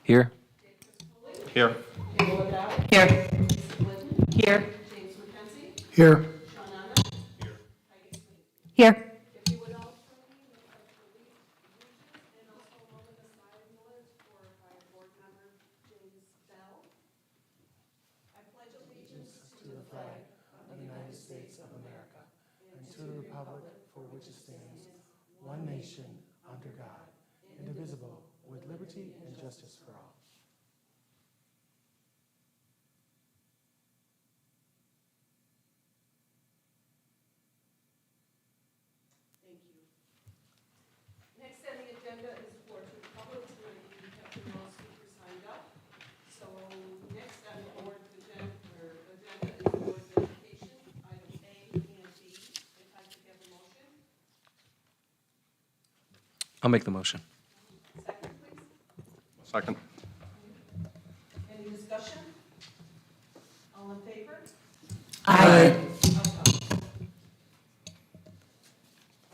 Here. Here. Here. Here. Here. Here. To the republic for which it stands, one nation, under God, indivisible, with liberty and justice for all. Thank you. Next on the agenda is for the public, where you have the most speakers signed up. So next on the board agenda is board verification, item A and B. If I could have a motion. I'll make the motion. Second, please. Second. Any discussion? All in favor? Aye. Opposed?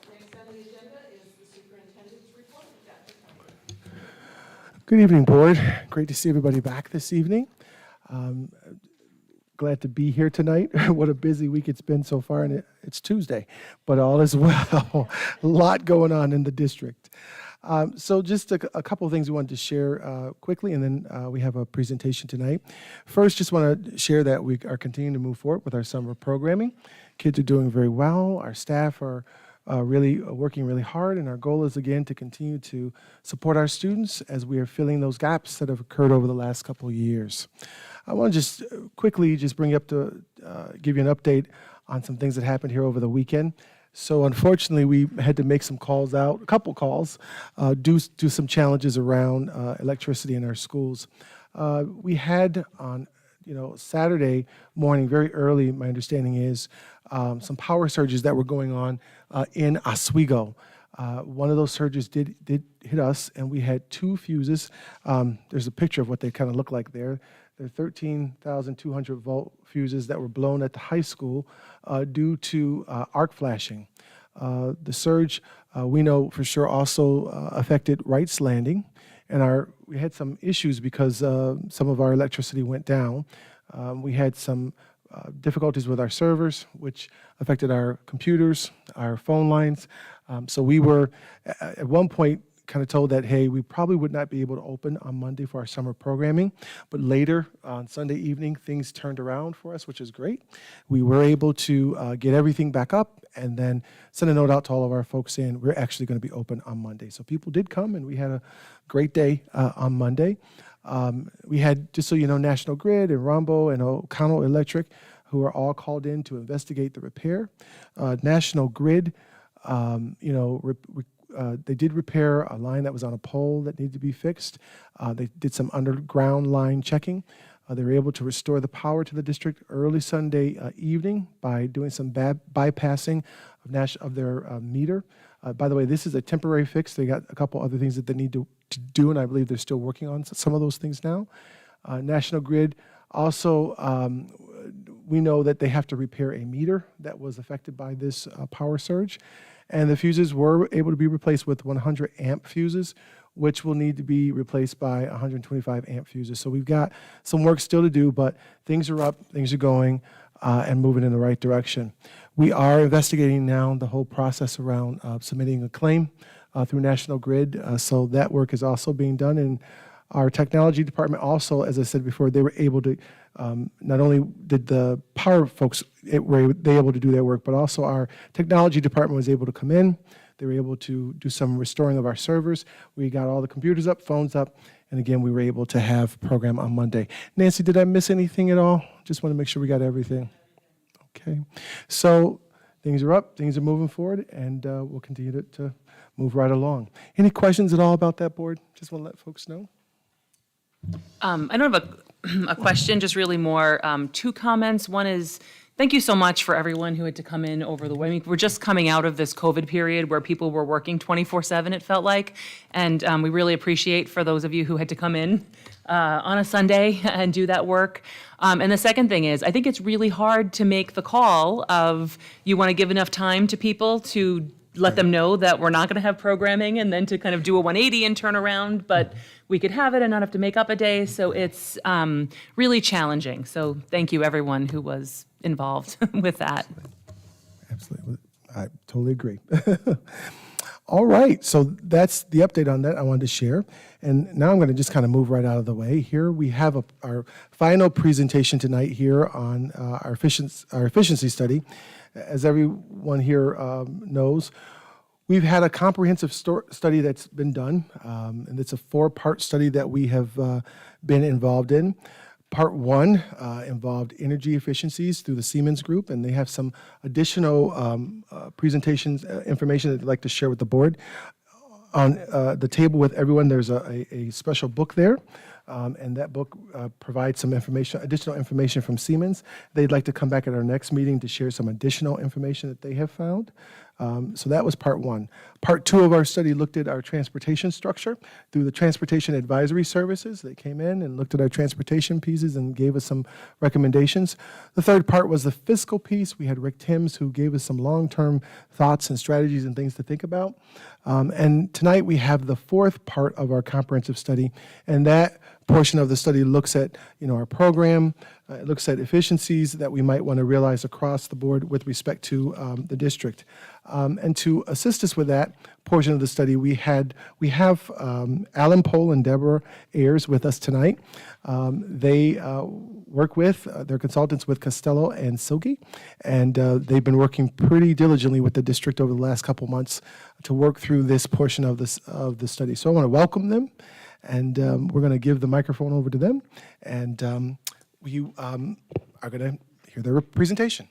Next on the agenda is the superintendent's report. Dr. Tucker. Good evening, board. Great to see everybody back this evening. Glad to be here tonight. What a busy week it's been so far, and it's Tuesday, but all is well. A lot going on in the district. So just a couple of things we wanted to share quickly, and then we have a presentation tonight. First, just want to share that we are continuing to move forward with our summer programming. Kids are doing very well. Our staff are really working really hard, and our goal is, again, to continue to support our students as we are filling those gaps that have occurred over the last couple of years. I want to just quickly just bring you up to give you an update on some things that happened here over the weekend. So unfortunately, we had to make some calls out, a couple calls, due to some challenges around electricity in our schools. We had on Saturday morning, very early, my understanding is, some power surges that were going on in Oswego. One of those surges did hit us, and we had two fuses. There's a picture of what they kind of look like there. They're 13,200 volt fuses that were blown at the high school due to arc flashing. The surge, we know for sure, also affected Wright's Landing, and we had some issues because some of our electricity went down. We had some difficulties with our servers, which affected our computers, our phone lines. So we were at one point kind of told that, hey, we probably would not be able to open on Monday for our summer programming, but later on Sunday evening, things turned around for us, which is great. We were able to get everything back up and then send a note out to all of our folks saying we're actually going to be open on Monday. So people did come, and we had a great day on Monday. We had, just so you know, National Grid and Rombo and O'Connell Electric, who are all called in to investigate the repair. National Grid, they did repair a line that was on a pole that needed to be fixed. They did some underground line checking. They were able to restore the power to the district early Sunday evening by doing some bypassing of their meter. By the way, this is a temporary fix. They got a couple other things that they need to do, and I believe they're still working on some of those things now. National Grid also, we know that they have to repair a meter that was affected by this power surge. And the fuses were able to be replaced with 100 amp fuses, which will need to be replaced by 125 amp fuses. So we've got some work still to do, but things are up, things are going, and moving in the right direction. We are investigating now the whole process around submitting a claim through National Grid. So that work is also being done. And our technology department also, as I said before, they were able to, not only did the power folks, were they able to do their work, but also our technology department was able to come in. They were able to do some restoring of our servers. We got all the computers up, phones up, and again, we were able to have program on Monday. Nancy, did I miss anything at all? Just want to make sure we got everything. Okay, so things are up, things are moving forward, and we'll continue to move right along. Any questions at all about that, board? Just want to let folks know. I don't have a question, just really more two comments. One is, thank you so much for everyone who had to come in over the way. I mean, we're just coming out of this COVID period where people were working 24/7, it felt like, and we really appreciate for those of you who had to come in on a Sunday and do that work. And the second thing is, I think it's really hard to make the call of you want to give enough time to people to let them know that we're not going to have programming and then to kind of do a 180 and turn around, but we could have it and not have to make up a day. So it's really challenging. So thank you, everyone who was involved with that. Absolutely. I totally agree. All right, so that's the update on that I wanted to share. And now I'm going to just kind of move right out of the way. Here we have our final presentation tonight here on our efficiency study. As everyone here knows, we've had a comprehensive study that's been done, and it's a 4-part study that we have been involved in. Part 1 involved energy efficiencies through the Siemens Group, and they have some additional presentations, information that they'd like to share with the board. On the table with everyone, there's a special book there, and that book provides some information, additional information from Siemens. They'd like to come back at our next meeting to share some additional information that they have found. So that was part 1. Part 2 of our study looked at our transportation structure through the Transportation Advisory Services. They came in and looked at our transportation pieces and gave us some recommendations. The third part was the fiscal piece. We had Rick Timms, who gave us some long-term thoughts and strategies and things to think about. And tonight we have the 4th part of our comprehensive study, and that portion of the study looks at, our program. It looks at efficiencies that we might want to realize across the board with respect to the district. And to assist us with that portion of the study, we have Alan Pohl and Deborah Ayers with us tonight. They work with, they're consultants with Costello and Silke, and they've been working pretty diligently with the district over the last couple months to work through this portion of the study. So I want to welcome them, and we're going to give the microphone over to them, and you are going to hear their presentation.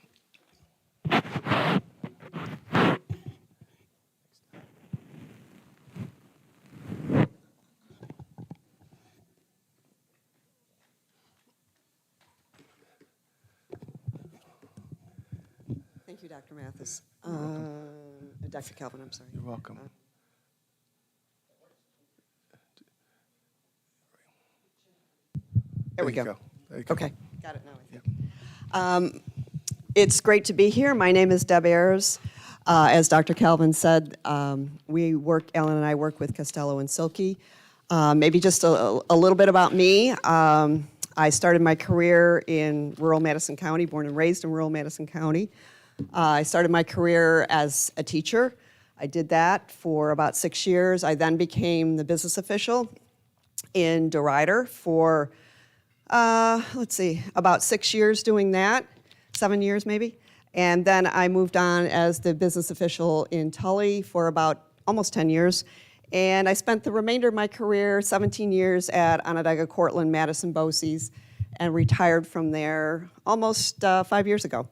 Thank you, Dr. Mathis. Dr. Calvin, I'm sorry. You're welcome. There we go. There you go. Okay, got it now, I think. It's great to be here. My name is Deb Ayers. As Dr. Calvin said, Ellen and I work with Costello and Silke. Maybe just a little bit about me. I started my career in rural Madison County, born and raised in rural Madison County. I started my career as a teacher. I did that for about 6 years. I then became the business official in DeRuyter for about 6 years doing that, 7 years maybe. And then I moved on as the business official in Tully for about almost 10 years. And I spent the remainder of my career, 17 years at Onondaga Cortland Madison BOCES, and retired from there almost 5 years ago.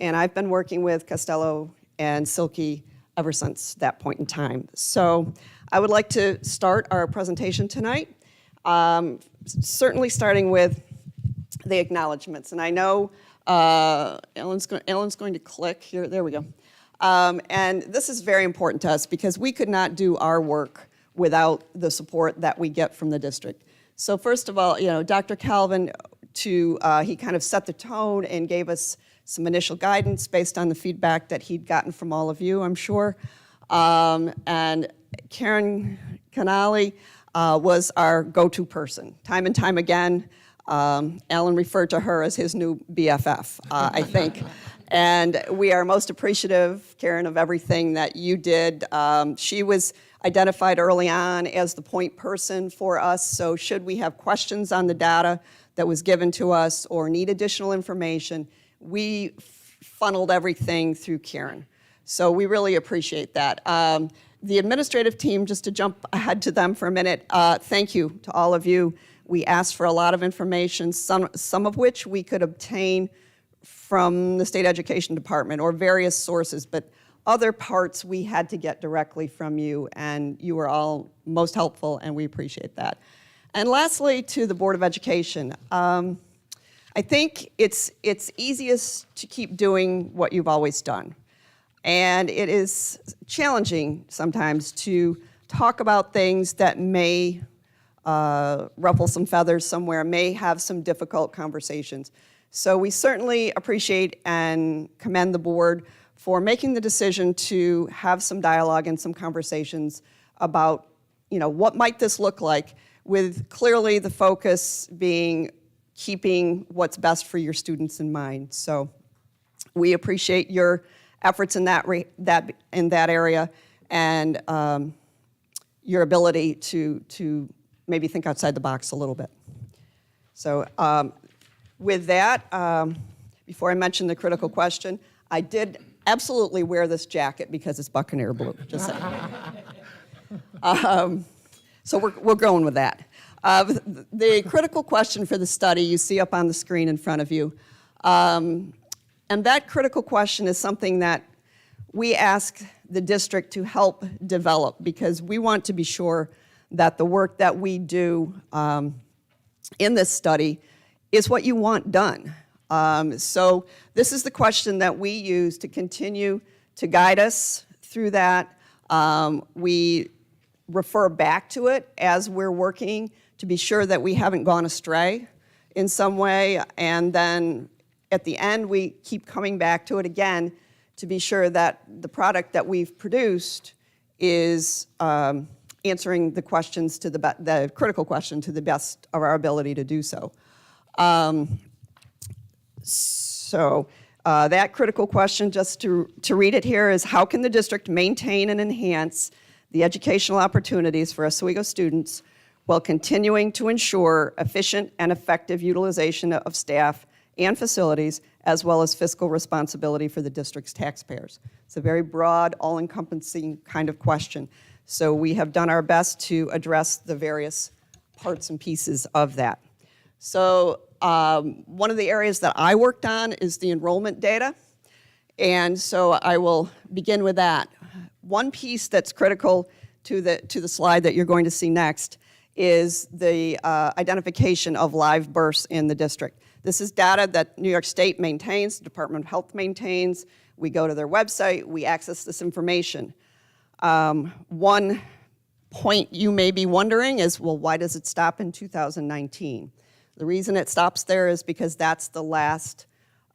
And I've been working with Costello and Silke ever since that point in time. So I would like to start our presentation tonight. Certainly starting with the acknowledgments. And I know Ellen's going to click here. There we go. And this is very important to us because we could not do our work without the support that we get from the district. So first of all, Dr. Calvin, he kind of set the tone and gave us some initial guidance based on the feedback that he'd gotten from all of you, I'm sure. And Karen Canali was our go-to person. Time and time again, Alan referred to her as his new BFF, I think. And we are most appreciative, Karen, of everything that you did. She was identified early on as the point person for us, so should we have questions on the data that was given to us or need additional information, we funneled everything through Karen. So we really appreciate that. The administrative team, just to jump ahead to them for a minute, thank you to all of you. We asked for a lot of information, some of which we could obtain from the State Education Department or various sources, but other parts we had to get directly from you, and you were all most helpful, and we appreciate that. And lastly, to the Board of Education, I think it's easiest to keep doing what you've always done. And it is challenging sometimes to talk about things that may ruffle some feathers somewhere, may have some difficult conversations. So we certainly appreciate and commend the board for making the decision to have some dialogue and some conversations about, what might this look like, with clearly the focus being keeping what's best for your students in mind. So we appreciate your efforts in that area, and your ability to maybe think outside the box a little bit. So with that, before I mention the critical question, I did absolutely wear this jacket because it's Buccaneer blue, just saying. So we're going with that. The critical question for the study you see up on the screen in front of you. And that critical question is something that we ask the district to help develop, because we want to be sure that the work that we do in this study is what you want done. So this is the question that we use to continue to guide us through that. We refer back to it as we're working to be sure that we haven't gone astray in some way, and then at the end, we keep coming back to it again to be sure that the product that we've produced is answering the questions to the critical question to the best of our ability to do so. That critical question, just to read it here, is how can the district maintain and enhance the educational opportunities for Oswego students while continuing to ensure efficient and effective utilization of staff and facilities, as well as fiscal responsibility for the district's taxpayers? It's a very broad, all-encompassing kind of question. So we have done our best to address the various parts and pieces of that. So one of the areas that I worked on is the enrollment data. And so I will begin with that. One piece that's critical to the slide that you're going to see next is the identification of live births in the district. This is data that New York State maintains, the Department of Health maintains. We go to their website, we access this information. One point you may be wondering is, well, why does it stop in 2019? The reason it stops there is because that's the last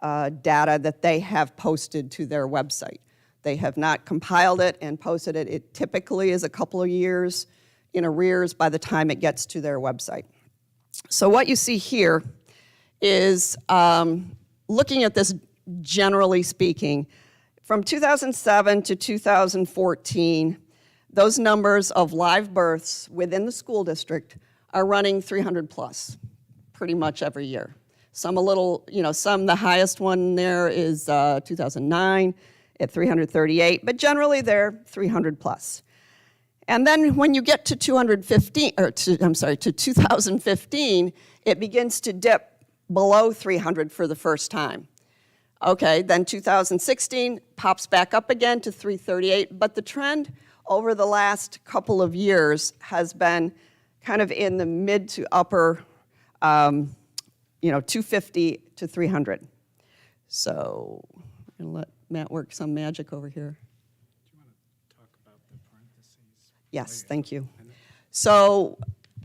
data that they have posted to their website. They have not compiled it and posted it. It typically is a couple of years in arrears by the time it gets to their website. So what you see here is looking at this generally speaking, from 2007 to 2014, those numbers of live births within the school district are running 300 plus pretty much every year. Some a little, the highest one there is 2009 at 338, but generally they're 300 plus. And then when you get to 2015, it begins to dip below 300 for the first time. Okay, then 2016 pops back up again to 338, but the trend over the last couple of years has been kind of in the mid to upper, 250 to 300. So I'm gonna let Matt work some magic over here. Do you want to talk about the parentheses? Yes, thank you. So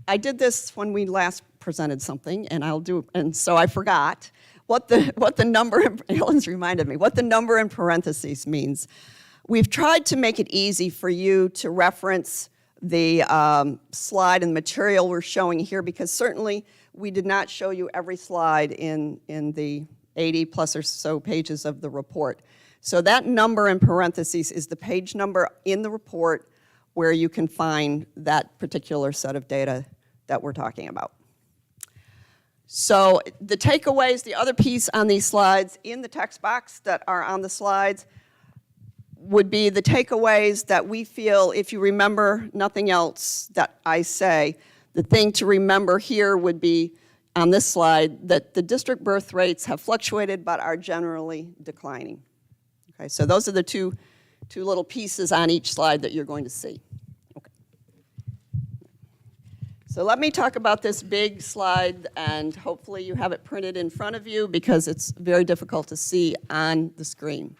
I did this when we last presented something, and so I forgot what the number, Helen's reminded me, what the number in parentheses means. We've tried to make it easy for you to reference the slide and material we're showing here, because certainly we did not show you every slide in the 80 plus or so pages of the report. So that number in parentheses is the page number in the report where you can find that particular set of data that we're talking about. So the takeaways, the other piece on these slides, in the text box that are on the slides, would be the takeaways that we feel, if you remember nothing else that I say, the thing to remember here would be on this slide that the district birth rates have fluctuated but are generally declining. Okay, so those are the two little pieces on each slide that you're going to see. Okay. So let me talk about this big slide, and hopefully you have it printed in front of you because it's very difficult to see on the screen.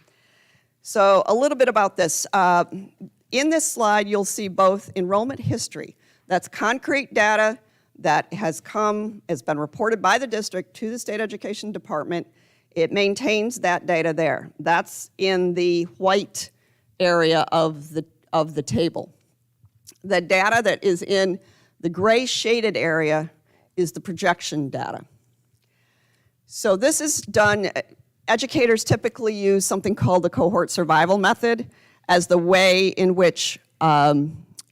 So a little bit about this. In this slide, you'll see both enrollment history. That's concrete data that has been reported by the district to the state education department It maintains that data there. That's in the white area of the table. The data that is in the gray shaded area is the projection data. So this is done, educators typically use something called the cohort survival method as the way in which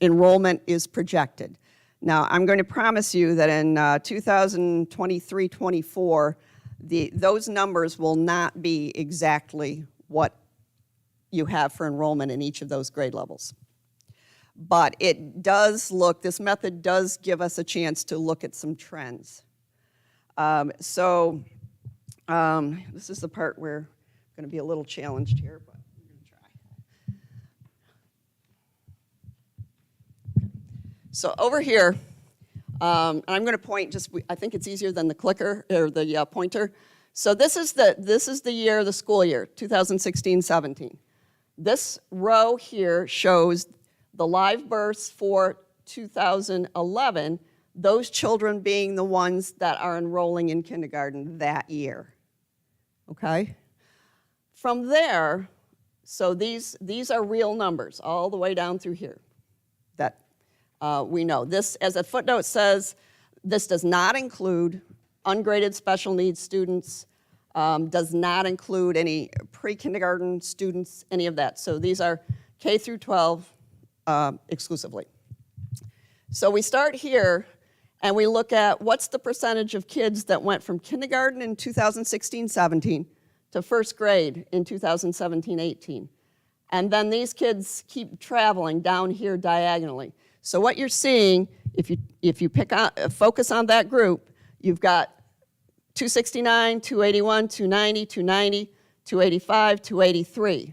enrollment is projected. Now, I'm going to promise you that in 2023-24, those numbers will not be exactly what you have for enrollment in each of those grade levels. But it does look, this method does give us a chance to look at some trends. This is the part where I'm going to be a little challenged here, but I'm going to try. So over here, and I'm going to point just, I think it's easier than the clicker or the pointer. So this is the year, the school year, 2016-17. This row here shows the live births for 2011, those children being the ones that are enrolling in kindergarten that year, okay? From there, so these are real numbers all the way down through here that we know. This, as a footnote says, this does not include ungraded special needs students, does not include any pre-kindergarten students, any of that. So these are K through 12 exclusively. So we start here and we look at what's the percentage of kids that went from kindergarten in 2016-17 to first grade in 2017-18. And then these kids keep traveling down here diagonally. So what you're seeing, if you focus on that group, you've got 269, 281, 290, 290, 285, 283.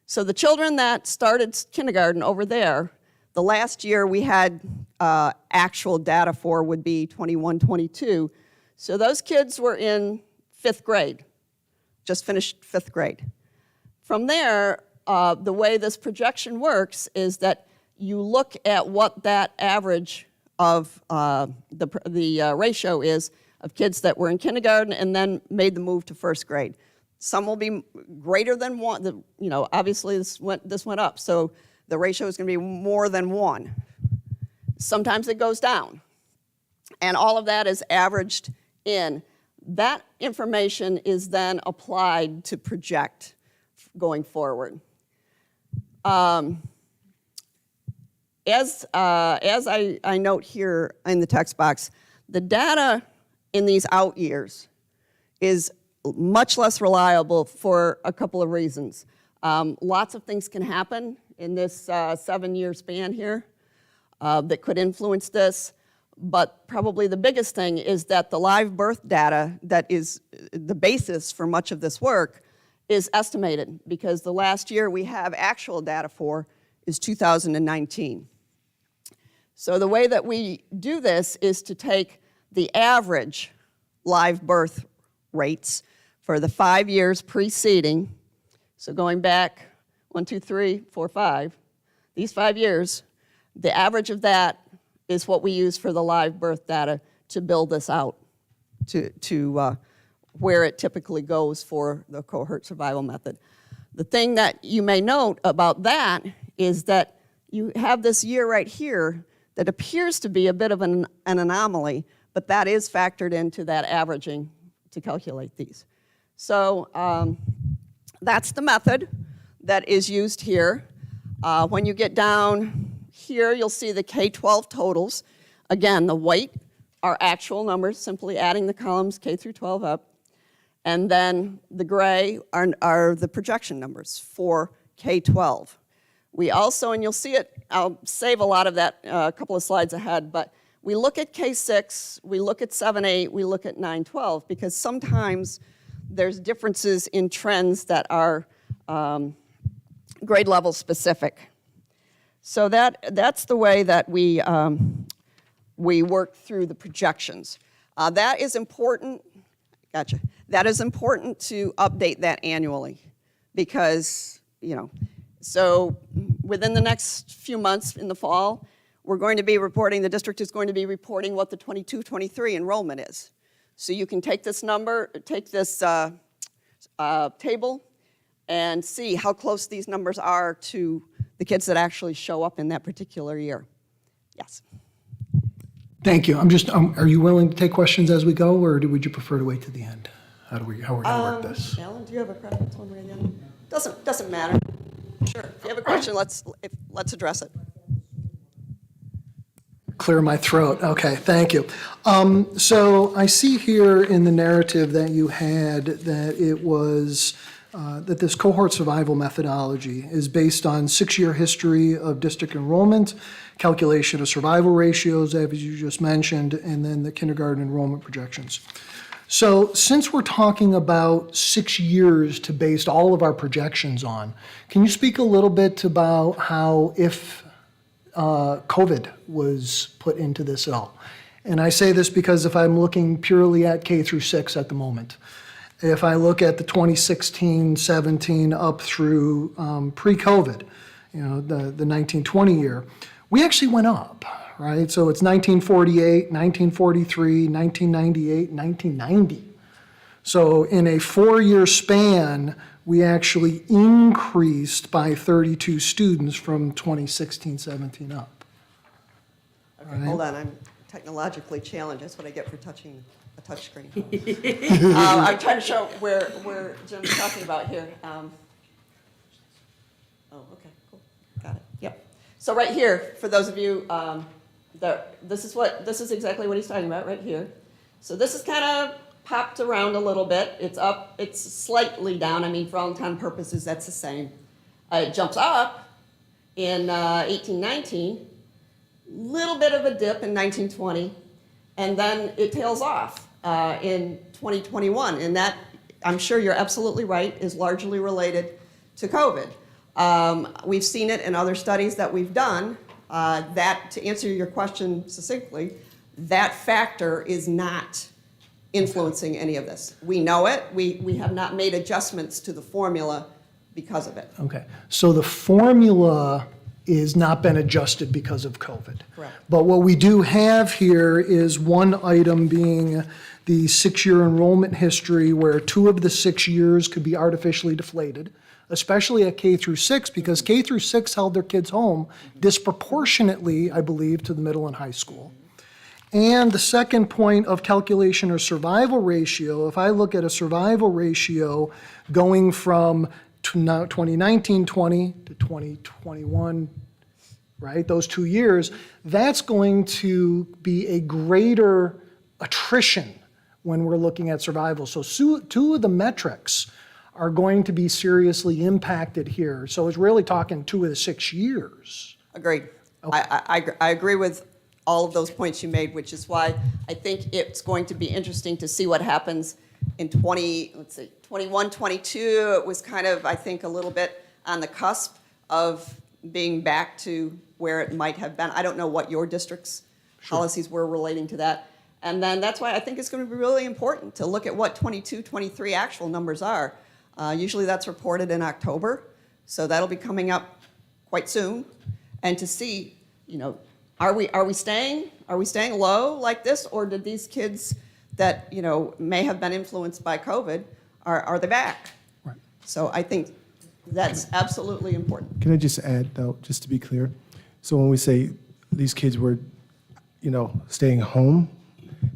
So the children that started kindergarten over there, the last year we had actual data for would be 21, 22. So those kids were in 5th grade, just finished 5th grade. From there, the way this projection works is that you look at what that average of the ratio is of kids that were in kindergarten and then made the move to 1st grade. Some will be greater than 1. Obviously this went up, so the ratio is going to be more than 1. Sometimes it goes down, and all of that is averaged in. That information is then applied to project going forward. As I note here in the text box, the data in these out years is much less reliable for a couple of reasons. Lots of things can happen in this 7-year span here that could influence this, but probably the biggest thing is that the live birth data that is the basis for much of this work is estimated, because the last year we have actual data for is 2019. So the way that we do this is to take the average live birth rates for the 5 years preceding, so going back 1, 2, 3, 4, 5, these 5 years, the average of that is what we use for the live birth data to build this out to where it typically goes for the cohort survival method. The thing that you may note about that is that you have this year right here that appears to be a bit of an anomaly, but that is factored into that averaging to calculate these. So that's the method that is used here. When you get down here, you'll see the K-12 totals. Again, the white are actual numbers, simply adding the columns K through 12 up. And then the gray are the projection numbers for K-12. We also, and you'll see it, I'll save a lot of that a couple of slides ahead, but we look at K-6, we look at 7-8, we look at 9-12, because sometimes there's differences in trends that are grade level specific. So that's the way that we work through the projections. That is important. Gotcha. That is important to update that annually, because, so within the next few months in the fall, we're going to be reporting, the district is going to be reporting what the 22-23 enrollment is. So you can take this number, take this table and see how close these numbers are to the kids that actually show up in that particular year. Yes. Thank you. I'm just, are you willing to take questions as we go, or would you prefer to wait to the end? How are we going to work this? Alan, do you have a preference one way or the other? Doesn't matter. Sure. If you have a question, let's address it. Clear my throat. Okay, thank you. So I see here in the narrative that you had that it was, that this cohort survival methodology is based on 6-year history of district enrollment, calculation of survival ratios, as you just mentioned, and then the kindergarten enrollment projections. So since we're talking about 6 years to base all of our projections on, can you speak a little bit about how, if COVID was put into this at all? And I say this because if I'm looking purely at K through 6 at the moment, if I look at the 2016, 17 up through pre-COVID, the 1920 year, we actually went up, right? So it's 1948, 1943, 1998, 1990. So in a 4-year span, we actually increased by 32 students from 2016, 17 up. Okay, hold on. I'm technologically challenged. That's what I get for touching a touch screen. I'm trying to show where Jim's talking about here. Oh, okay, cool. Got it. Yep. So right here, for those of you, this is exactly what he's talking about right here. So this is kind of popped around a little bit. It's up, it's slightly down. I mean, for all intents and purposes, that's the same. It jumps up in 1819, little bit of a dip in 1920, and then it tails off in 2021. And that, I'm sure you're absolutely right, is largely related to COVID. We've seen it in other studies that we've done, that, to answer your question succinctly, that factor is not influencing any of this. We know it. We have not made adjustments to the formula because of it. Okay, so the formula is not been adjusted because of COVID. Correct. But what we do have here is one item being the 6-year enrollment history, where 2 of the 6 years could be artificially deflated, especially at K through 6, because K through 6 held their kids home disproportionately, I believe, to the middle and high school. And the second point of calculation or survival ratio, if I look at a survival ratio going from 2019-20 to 2021, right, those 2 years, that's going to be a greater attrition when we're looking at survival. So 2 of the metrics are going to be seriously impacted here. So it's really talking 2 of the 6 years. Agreed. Okay. I agree with all of those points you made, which is why I think it's going to be interesting to see what happens in 21, 22. It was kind of, I think, a little bit on the cusp of being back to where it might have been. I don't know what your district's policies were relating to that. And then that's why I think it's going to be really important to look at what 22, 23 actual numbers are. Usually that's reported in October, so that'll be coming up quite soon. And to see, are we staying low like this, or did these kids that may have been influenced by COVID, are they back? Right. So I think that's absolutely important. Can I just add, though, just to be clear? So when we say these kids were, staying home,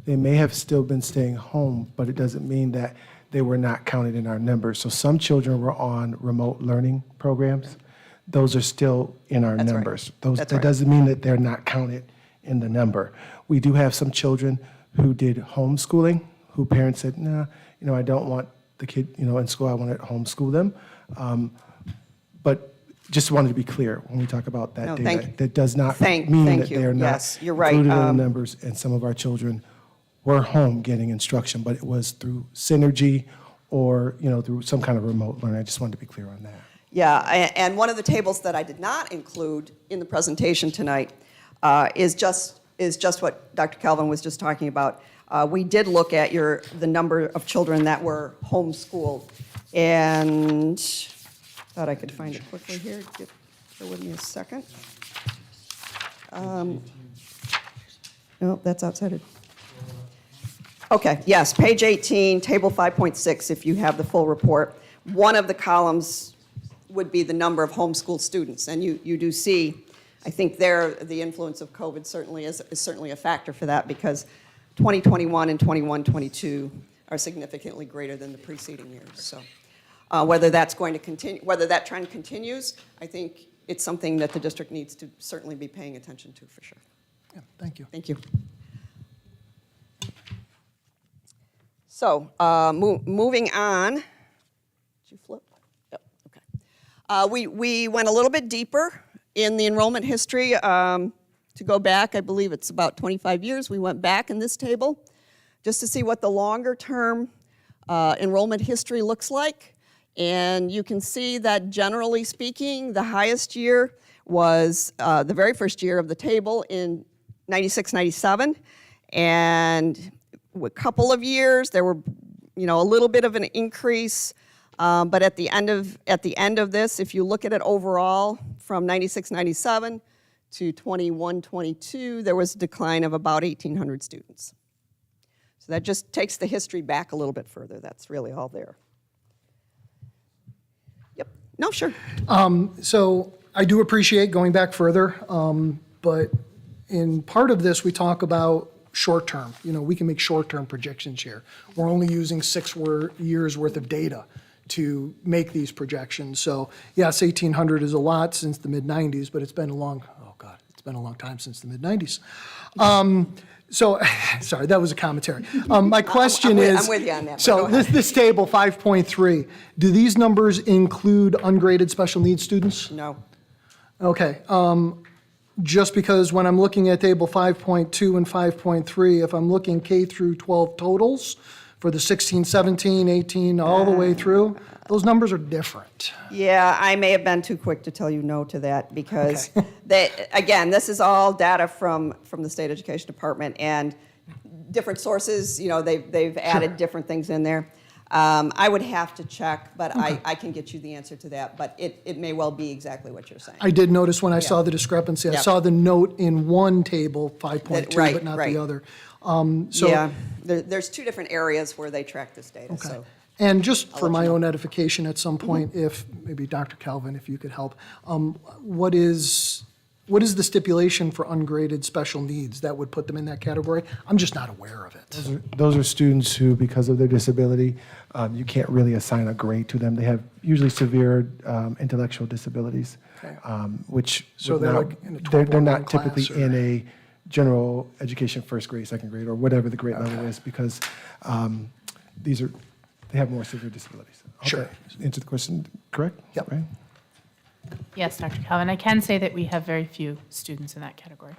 they may have still been staying home, but it doesn't mean that they were not counted in our numbers. So some children were on remote learning programs. Those are still in our That's right. numbers. That's That right. doesn't mean that they're not counted in the number. We do have some children who did homeschooling, who parents said, nah, I don't want the kid, in school, I want to homeschool them. But just wanted to be clear when we talk about that No, data. That does not mean thank that you. they are not Yes, you're right. included in the numbers, and some of our children were home getting instruction, but it was through synergy or, through some kind of remote learning. I just wanted to be clear on that. Yeah, and one of the tables that I did not include in the presentation tonight is just what Dr. Calvin was just talking about. We did look at the number of children that were homeschooled, and thought I could find it quickly here. Bear with me a second. No, that's outside of. Okay, yes, page 18, table 5.6, if you have the full report. One of the columns would be the number of homeschool students, and you do see, I think there, the influence of COVID certainly is certainly a factor for that, because 2021 and 21-22 are significantly greater than the preceding years. So whether that's going to continue, whether that trend continues, I think it's something that the district needs to certainly be paying attention to for sure. Yeah, thank you. Thank you. So moving on. Did you flip? Yep, okay. We went a little bit deeper in the enrollment history. To go back, I believe it's about 25 years, we went back in this table just to see what the longer-term enrollment history looks like. And you can see that generally speaking, the highest year was the very first year of the table in 96, 97. And a couple of years, there were, a little bit of an increase. But at the end of this, if you look at it overall, from 96, 97 to 21, 22, there was a decline of about 1,800 students. So that just takes the history back a little bit further. That's really all there. Yep. No, sure. So I do appreciate going back further, but in part of this, we talk about short-term. We can make short-term projections here. We're only using 6 years worth of data to make these projections. So yes, 1,800 is a lot since the mid-90s, but it's been a long time since the mid-90s. So, sorry, that was a commentary. My question is, I'm with you on that, but so go ahead. this table, 5.3, do these numbers include ungraded special needs students? No. Okay. Just because when I'm looking at table 5.2 and 5.3, if I'm looking K through 12 totals for the 16, 17, 18, all the way through, those numbers are different. Yeah, I may have been too quick to tell you no to that because, again, this is all data from the State Education Department and different sources, they've added different things in there. I would have to check, but I can get you the answer to that, but it may well be exactly what you're saying. I did notice when I saw the discrepancy, I Yeah. saw the note in one table, 5.2, Right, but not right. the other. Yeah, there's 2 different areas where they track this data, Okay. so. And just for let my you know. own edification at some point, if, maybe Dr. Calvin, if you could help, what is the stipulation for ungraded special needs that would put them in that category? I'm just not aware of it. Those are students who, because of their disability, you can't really assign a grade to them. They have usually severe intellectual disabilities, Okay. which So would they're not- like in a they're 12-1 not typically class, or- in a general education first grade, second grade, or whatever the grade level is, because they have more severe disabilities. I hope Sure. that answered the question, correct? Yep. Right? Yes, Dr. Calvin, I can say that we have very few students in that category.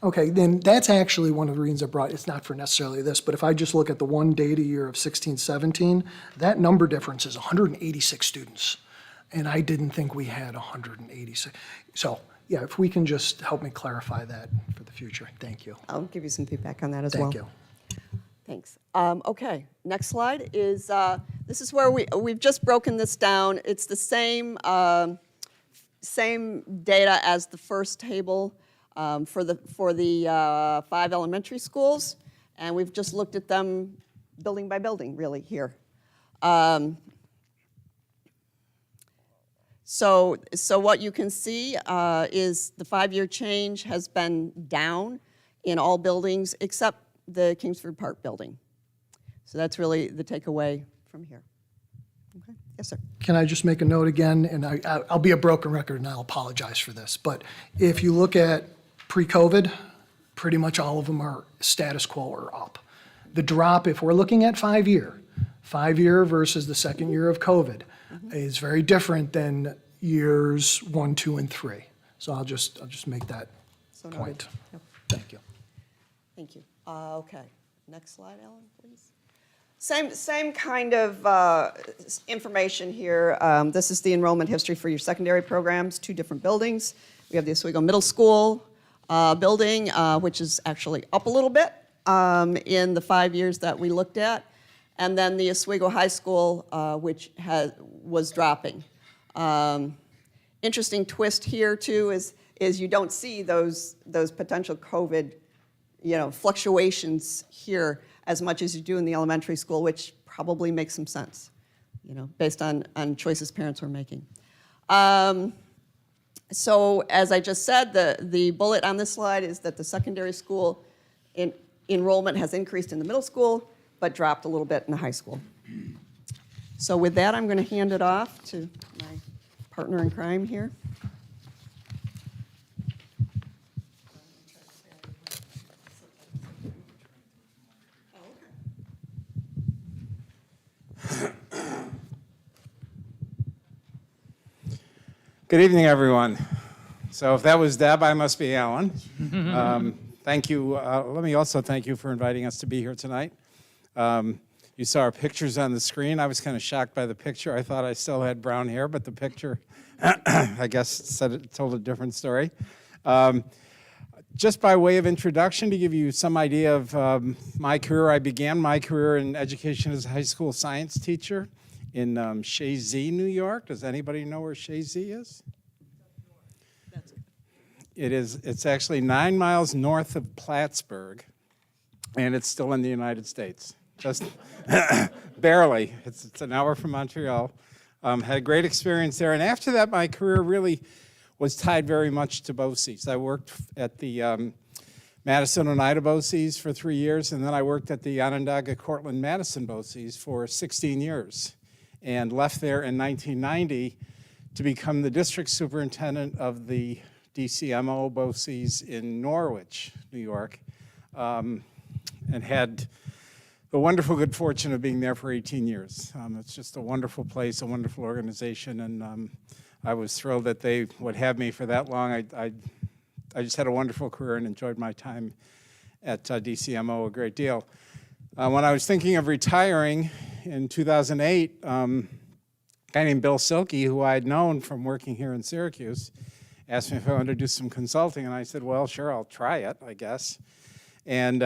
Okay, then that's actually one of the reasons I brought, it's not for necessarily this, but if I just look at the one data year of 16, 17, that number difference is 186 students. And I didn't think we had 186. So, yeah, if we can just help me clarify that for the future, thank you. I'll give you some feedback on that as well. Thank you. Thanks. Okay, next slide is, this is where we've just broken this down. It's the same data as the first table for the 5 elementary schools, and we've just looked at them building by building, really, here. So what you can see is the 5-year change has been down in all buildings except the Kingsford Park building. So that's really the takeaway from here. Okay. Yes, sir. Can I just make a note again, and I'll be a broken record and I'll apologize for this, but if you look at pre-COVID, pretty much all of them are status quo or up. The drop, if we're looking at 5-year versus the second year of COVID, is very different than years 1, 2, and 3. So I'll just make that So noted. point. Yep. Thank you. Thank you. Okay. Next slide, Ellen, please. Same kind of information here. This is the enrollment history for your secondary programs, 2 different buildings. We have the Oswego Middle School building, which is actually up a little bit in the 5 years that we looked at, and then the Oswego High School, which was dropping. Interesting twist here too is you don't see those potential COVID, fluctuations here as much as you do in the elementary school, which probably makes some sense, based on choices parents were making. So as I just said, the bullet on this slide is that the secondary school enrollment has increased in the middle school, but dropped a little bit in the high school. So with that, I'm going to hand it off to my partner in crime here. Good evening, everyone. So if that was Deb, I must be Alan. Thank you. Let me also thank you for inviting us to be here tonight. You saw our pictures on the screen. I was kind of shocked by the picture. I thought I still had brown hair, but the picture, I guess, told a different story. Just by way of introduction, to give you some idea of my career, I began my career in education as a high school science teacher in Shazy, New York. Does anybody know where Shazy is? It's actually 9 miles north of Plattsburgh, and it's still in the United States. Just barely. It's an hour from Montreal. Had a great experience there, and after that, my career really was tied very much to BOCES. I worked at the Madison Oneida BOCES for 3 years, and then I worked at the Onondaga Cortland Madison BOCES for 16 years, and left there in 1990 to become the district superintendent of the DCMO BOCES in Norwich, New York, and had the wonderful good fortune of being there for 18 years. It's just a wonderful place, a wonderful organization, and I was thrilled that they would have me for that long. I just had a wonderful career and enjoyed my time at DCMO a great deal. When I was thinking of retiring in 2008, a guy named Bill Silke, who I had known from working here in Syracuse, asked me if I wanted to do some consulting, and I said, well, sure, I'll try it, I guess. And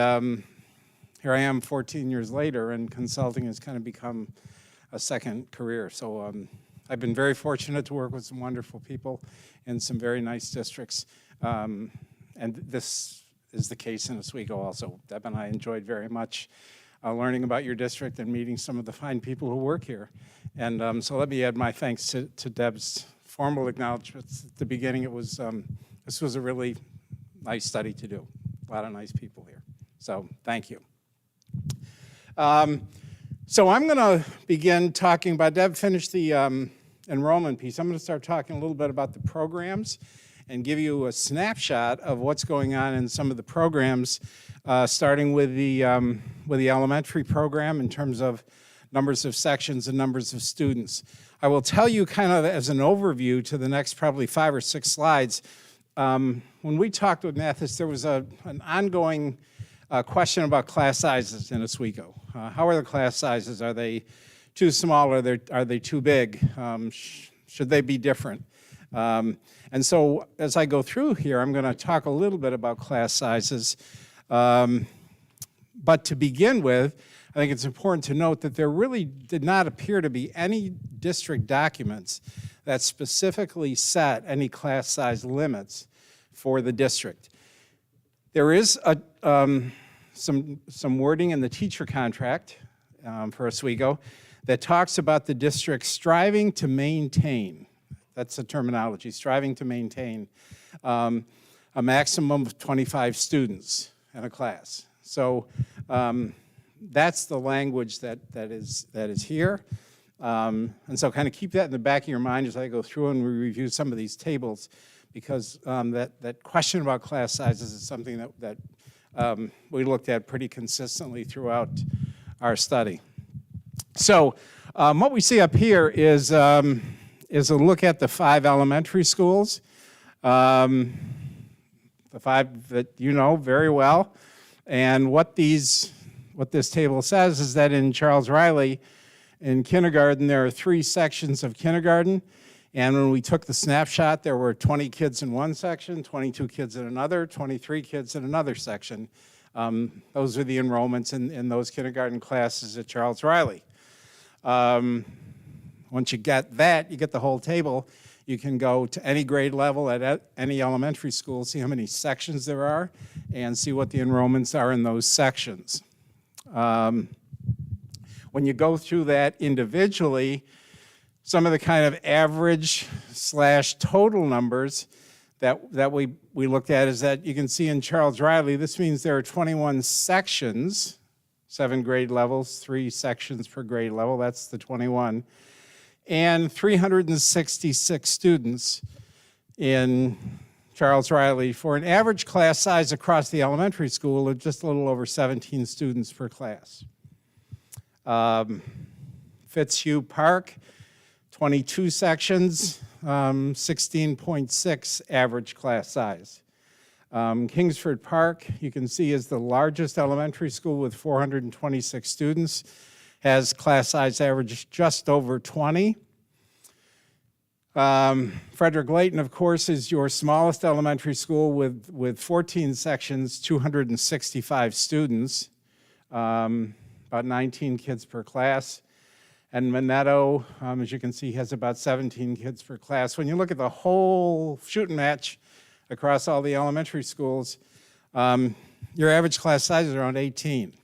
here I am 14 years later, and consulting has kind of become a second career. So I've been very fortunate to work with some wonderful people in some very nice districts. And this is the case in Oswego also. Deb and I enjoyed very much learning about your district and meeting some of the fine people who work here. And so let me add my thanks to Deb's formal acknowledgments at the beginning. It was this was a really nice study to do. A lot of nice people here. So thank you. So I'm going to begin talking about, Deb finished the enrollment piece. I'm going to start talking a little bit about the programs and give you a snapshot of what's going on in some of the programs, starting with the elementary program in terms of numbers of sections and numbers of students. I will tell you kind of as an overview to the next probably 5 or 6 slides. When we talked with Mathis, there was an ongoing question about class sizes in Oswego. How are the class sizes? Are they too small or are they too big? Should they be different? And so as I go through here, I'm going to talk a little bit about class sizes. But to begin with, I think it's important to note that there really did not appear to be any district documents that specifically set any class size limits for the district. There is some wording in the teacher contract for Oswego that talks about the district striving to maintain, that's the terminology, striving to maintain a maximum of 25 students in a class. So that's the language that is here. And so kind of keep that in the back of your mind as I go through and we review some of these tables, because that question about class sizes is something that we looked at pretty consistently throughout our study. So what we see up here is a look at the 5 elementary schools, the 5 that you know very well. And what this table says is that in Charles Riley, in kindergarten, there are 3 sections of kindergarten. And when we took the snapshot, there were 20 kids in one section, 22 kids in another, 23 kids in another section. Those are the enrollments in those kindergarten classes at Charles Riley. Once you get that, you get the whole table. You can go to any grade level at any elementary school, see how many sections there are, and see what the enrollments are in those sections. When you go through that individually, some of the kind of average / total numbers that we looked at is that you can see in Charles Riley, this means there are 21 sections, 7 grade levels, 3 sections per grade level, that's the 21, and 366 students in Charles Riley for an average class size across the elementary school of just a little over 17 students per class. Fitzhugh Park, 22 sections, 16.6 average class size. Kingsford Park, you can see, is the largest elementary school with 426 students, has class size average just over 20. Frederick Layton, of course, is your smallest elementary school with 14 sections, 265 students, about 19 kids per class. And Minetto, as you can see, has about 17 kids per class. When you look at the whole shooting match across all the elementary schools, your average class size is around 18.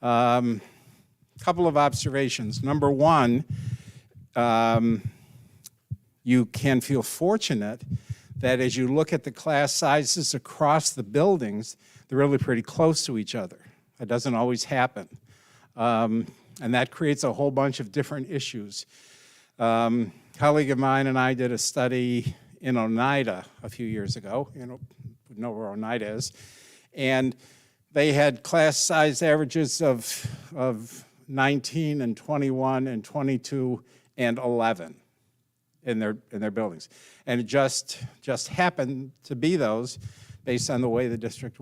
Couple of observations. Number one, you can feel fortunate that as you look at the class sizes across the buildings, they're really pretty close to each other. That doesn't always happen. And that creates a whole bunch of different issues. A colleague of mine and I did a study in Oneida a few years ago. You know where Oneida is. And they had class size averages of 19 and 21 and 22 and 11 in their buildings. And it just happened to be those based on the way the district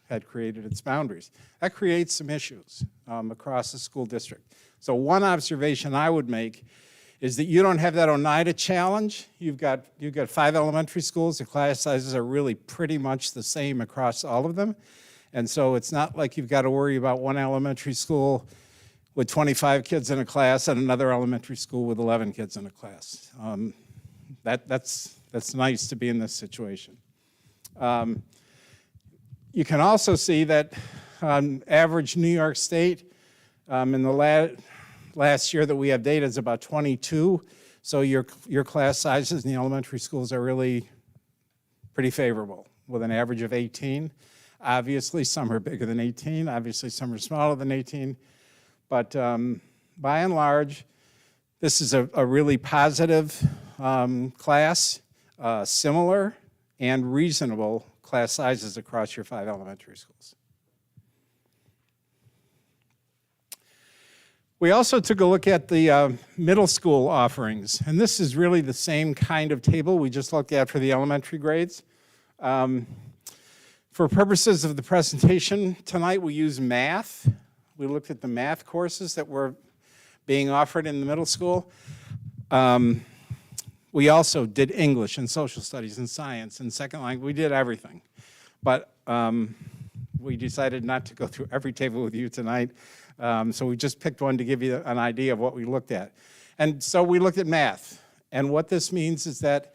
had created its boundaries. That creates some issues across the school district. So one observation I would make is that you don't have that Oneida challenge. You've got 5 elementary schools. The class sizes are really pretty much the same across all of them. And so it's not like you've got to worry about one elementary school with 25 kids in a class and another elementary school with 11 kids in a class. That's nice to be in this situation. You can also see that average New York State in the last year that we have data is about 22. So your class sizes in the elementary schools are really pretty favorable with an average of 18. Obviously, some are bigger than 18. Obviously, some are smaller than 18. But by and large, this is a really positive class, similar and reasonable class sizes across your 5 elementary schools. We also took a look at the middle school offerings, and this is really the same kind of table we just looked at for the elementary grades. For purposes of the presentation tonight, we use math. We looked at the math courses that were being offered in the middle school. We also did English and social studies and science and second language. We did everything. But we decided not to go through every table with you tonight. So we just picked one to give you an idea of what we looked at. And so we looked at math. And what this means is that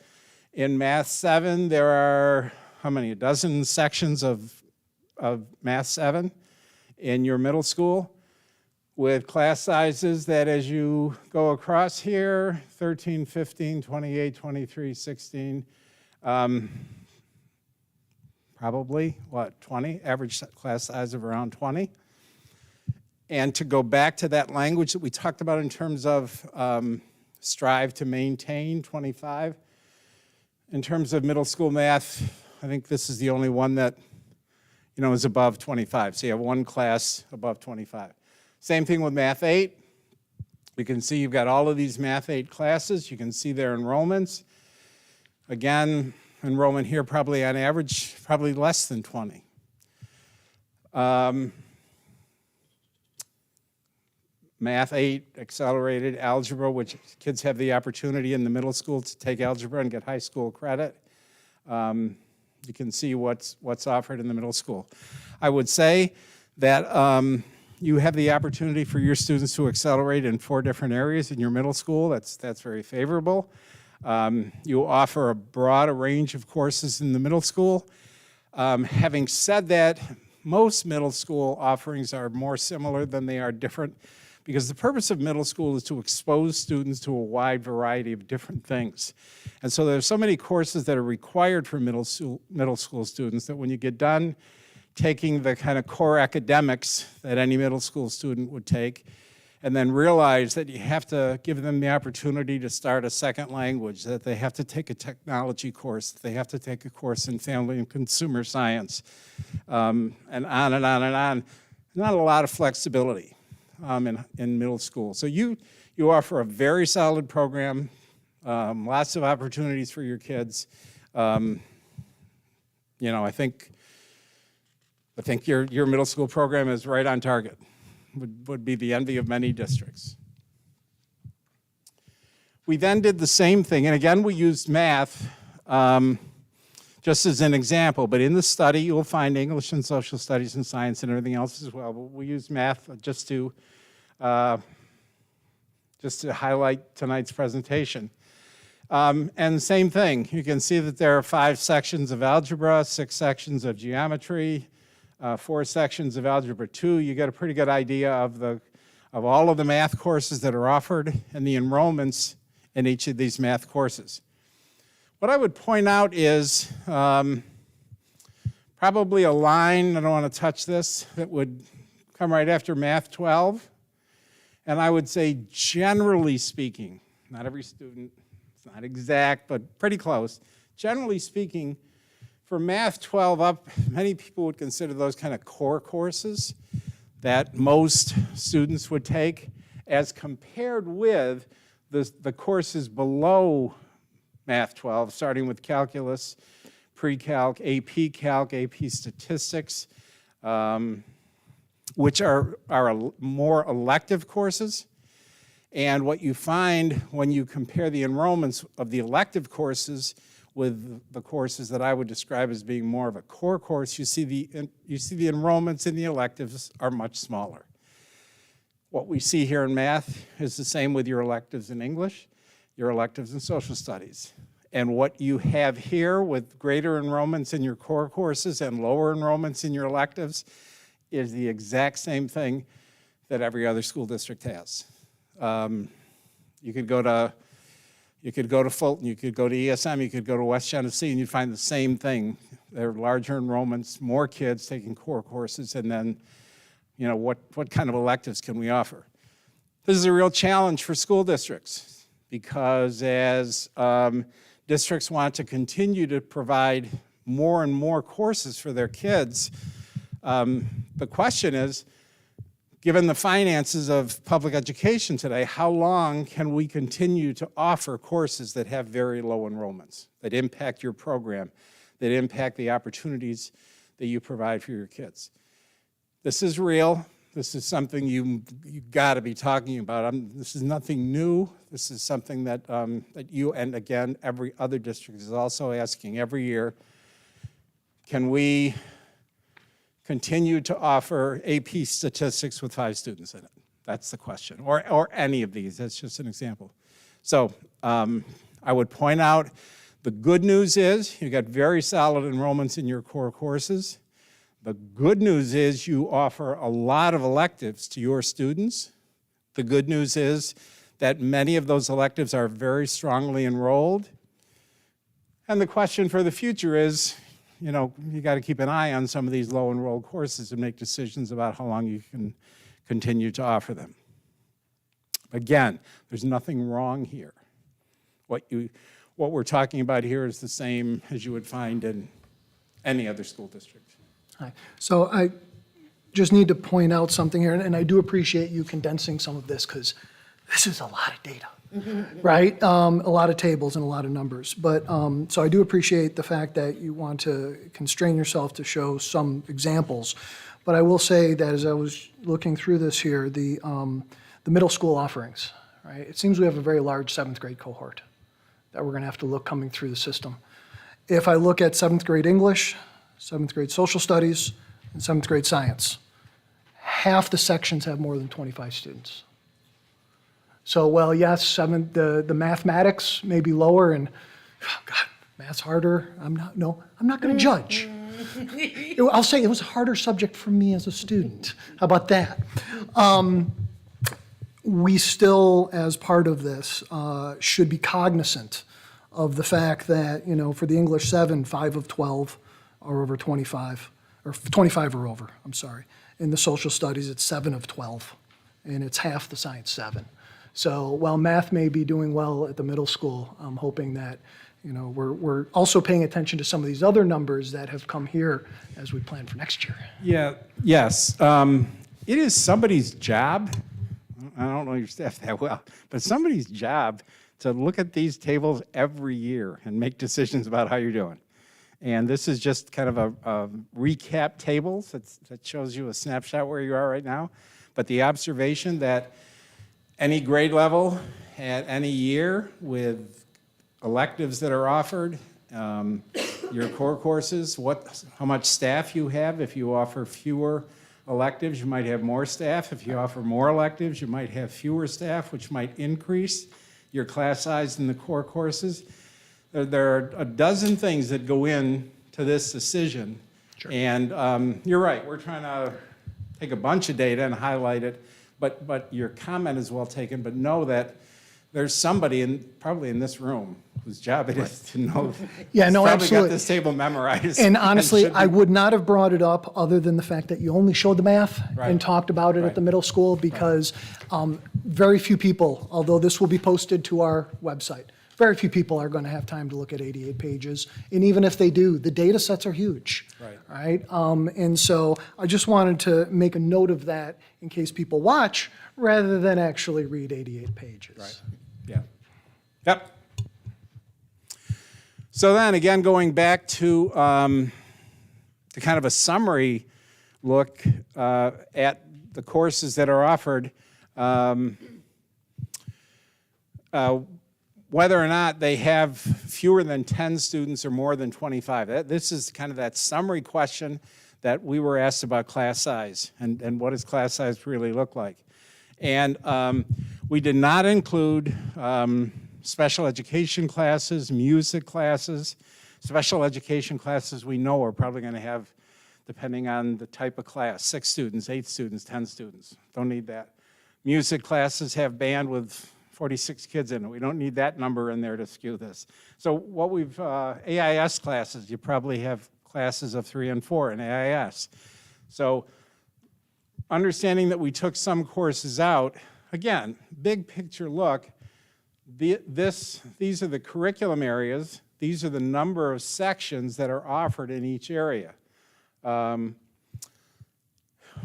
in Math 7, there are, how many, a dozen sections of Math 7 in your middle school with class sizes that as you go across here, 13, 15, 28, 23, 16, probably, 20? Average class size of around 20. And to go back to that language that we talked about in terms of strive to maintain, 25. In terms of middle school math, I think this is the only one that is above 25. So you have one class above 25. Same thing with Math 8. You can see you've got all of these Math 8 classes. You can see their enrollments. Again, enrollment here probably on average, probably less than 20. Math 8, accelerated algebra, which kids have the opportunity in the middle school to take algebra and get high school credit. You can see what's offered in the middle school. I would say that you have the opportunity for your students to accelerate in 4 different areas in your middle school. That's very favorable. You offer a broad range of courses in the middle school. Having said that, most middle school offerings are more similar than they are different, because the purpose of middle school is to expose students to a wide variety of different things. And so there's so many courses that are required for middle school students that when you get done taking the kind of core academics that any middle school student would take, and then realize that you have to give them the opportunity to start a second language, that they have to take a technology course, that they have to take a course in family and consumer science, and on and on and on. Not a lot of flexibility in middle school. So you offer a very solid program, lots of opportunities for your kids. I think your middle school program is right on target. Would be the envy of many districts. We then did the same thing, and again we used math just as an example, but in the study you'll find English and social studies and science and everything else as well, but we used math just to highlight tonight's presentation. And same thing, you can see that there are 5 sections of algebra, 6 sections of geometry, 4 sections of Algebra 2. You get a pretty good idea of all of the math courses that are offered and the enrollments in each of these math courses. What I would point out is probably a line, I don't want to touch this, that would come right after Math 12. And I would say, generally speaking, not every student, it's not exact, but pretty close. Generally speaking, for Math 12 up, many people would consider those kind of core courses that most students would take, as compared with the courses below Math 12, starting with calculus, pre-calc, AP calc, AP statistics, which are more elective courses. And what you find when you compare the enrollments of the elective courses with the courses that I would describe as being more of a core course, you see the enrollments in the electives are much smaller. What we see here in math is the same with your electives in English, your electives in social studies. And what you have here with greater enrollments in your core courses and lower enrollments in your electives is the exact same thing that every other school district has. You could go to Fulton, you could go to ESM, you could go to West Genesee, and you'd find the same thing. There are larger enrollments, more kids taking core courses, and then, what kind of electives can we offer? This is a real challenge for school districts, because as districts want to continue to provide more and more courses for their kids, the question is, given the finances of public education today, how long can we continue to offer courses that have very low enrollments, that impact your program, that impact the opportunities that you provide for your kids? This is real. This is something you got to be talking about. This is nothing new. This is something that you, and again, every other district is also asking every year. Can we continue to offer AP statistics with 5 students in it? That's the question, or any of these. That's just an example. So I would point out the good news is you got very solid enrollments in your core courses. The good news is you offer a lot of electives to your students. The good news is that many of those electives are very strongly enrolled. And the question for the future is, you got to keep an eye on some of these low enrolled courses and make decisions about how long you can continue to offer them. Again, there's nothing wrong here. What we're talking about here is the same as you would find in any other school district. Hi. So I just need to point out something here, and I do appreciate you condensing some of this, because this is a lot of data. Right? A lot of tables and a lot of numbers. But so I do appreciate the fact that you want to constrain yourself to show some examples. But I will say that as I was looking through this here, the middle school offerings, right? It seems we have a very large 7th grade cohort that we're going to have to look coming through the system. If I look at 7th grade English, 7th grade social studies, and 7th grade science, half the sections have more than 25 students. So, well, yes, the mathematics may be lower, and, oh God, math's harder. I'm not going to judge. I'll say it was a harder subject for me as a student. How about that? We still, as part of this, should be cognizant of the fact that, for the English 7, 5 of 12 are over 25, or 25 or over, I'm sorry. In the social studies, it's 7 of 12, and it's half the science 7. So while math may be doing well at the middle school, I'm hoping that, we're also paying attention to some of these other numbers that have come here as we plan for next year. Yeah, yes. It is somebody's job, I don't know your staff that well, but somebody's job to look at these tables every year and make decisions about how you're doing. And this is just kind of a recap table that shows you a snapshot where you are right now. But the observation that any grade level at any year with electives that are offered, your core courses, how much staff you have. If you offer fewer electives, you might have more staff. If you offer more electives, you might have fewer staff, which might increase your class size in the core courses. There are a dozen things that go into this decision. Sure. And you're right, we're trying to take a bunch of data and highlight it, but your comment is well taken, but know that there's somebody probably in this room whose job it is to know. Yeah, no, probably absolutely. Got this table memorized. And honestly, I would not have brought it up other than the fact that you only showed the math and talked about it at the middle school, because very few people, although this will be posted to our website, very few people are going to have time to look at 88 pages. And even if they do, the data sets are huge. Right? And so I just wanted to make a note of that in case people watch rather than actually read 88 pages. Right. Yeah. Yep. So then again, going back to kind of a summary look at the courses that are offered, whether or not they have fewer than 10 students or more than 25. This is kind of that summary question that we were asked about class size and what does class size really look like. And we did not include special education classes, music classes. Special education classes we know are probably going to have, depending on the type of class, 6 students, 8 students, 10 students. Don't need that. Music classes have band with 46 kids in it. We don't need that number in there to skew this. So what we've, AIS classes, you probably have classes of 3 and 4 in AIS. So understanding that we took some courses out, again, big picture look, these are the curriculum areas. These are the number of sections that are offered in each area.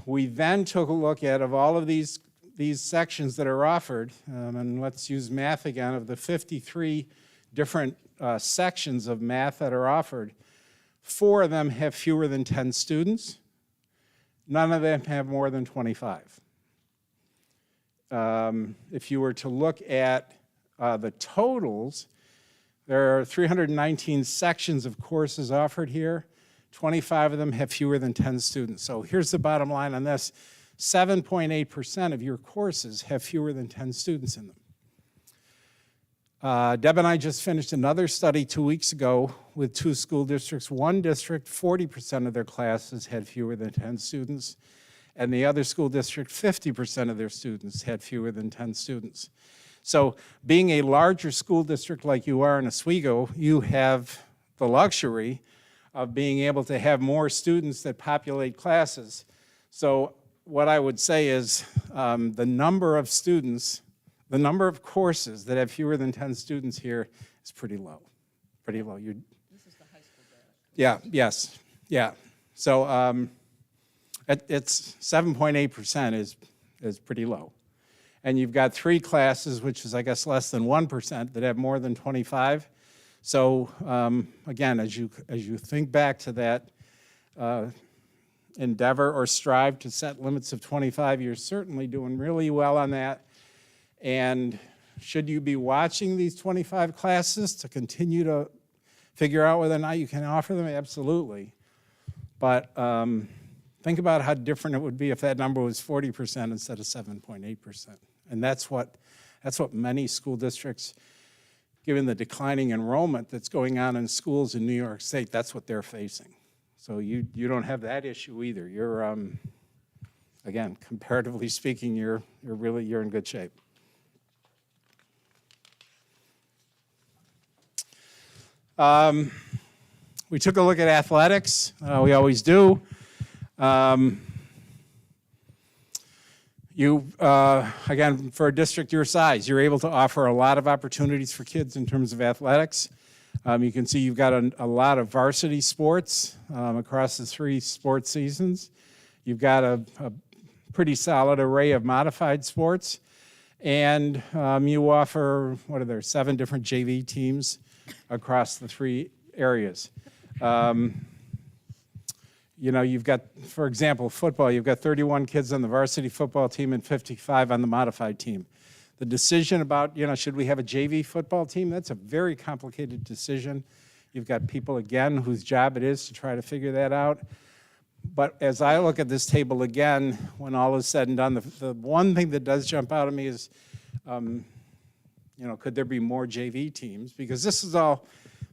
We then took a look at, of all of these sections that are offered, and let's use math again, of the 53 different sections of math that are offered, 4 of them have fewer than 10 students. None of them have more than 25. If you were to look at the totals, there are 319 sections of courses offered here. 25 of them have fewer than 10 students. So here's the bottom line on this. 7.8% of your courses have fewer than 10 students in them. Deb and I just finished another study 2 weeks ago with 2 school districts. One district, 40% of their classes had fewer than 10 students, and the other school district, 50% of their students had fewer than 10 students. So being a larger school district like you are in Oswego, you have the luxury of being able to have more students that populate classes. So what I would say is the number of students, the number of courses that have fewer than 10 students here is pretty low, pretty low. This is the high school data. Yeah, yes, yeah. So it's 7.8% is pretty low. And you've got 3 classes, which is, I guess, less than 1%, that have more than 25. So again, as you think back to that endeavor or strive to set limits of 25, you're certainly doing really well on that. And should you be watching these 25 classes to continue to figure out whether or not you can offer them? Absolutely. But think about how different it would be if that number was 40% instead of 7.8%. And that's what many school districts, given the declining enrollment that's going on in schools in New York State, that's what they're facing. So you don't have that issue either. You're, again, comparatively speaking, you're in good shape. We took a look at athletics. We always do. Again, for a district your size, you're able to offer a lot of opportunities for kids in terms of athletics. You can see you've got a lot of varsity sports across the 3 sports seasons. You've got a pretty solid array of modified sports. And you offer, 7 different JV teams across the 3 areas. You've got, for example, football, you've got 31 kids on the varsity football team and 55 on the modified team. The decision about, should we have a JV football team, that's a very complicated decision. You've got people, again, whose job it is to try to figure that out. But as I look at this table again, when all is said and done, the one thing that does jump out at me is, could there be more JV teams? Because this is all,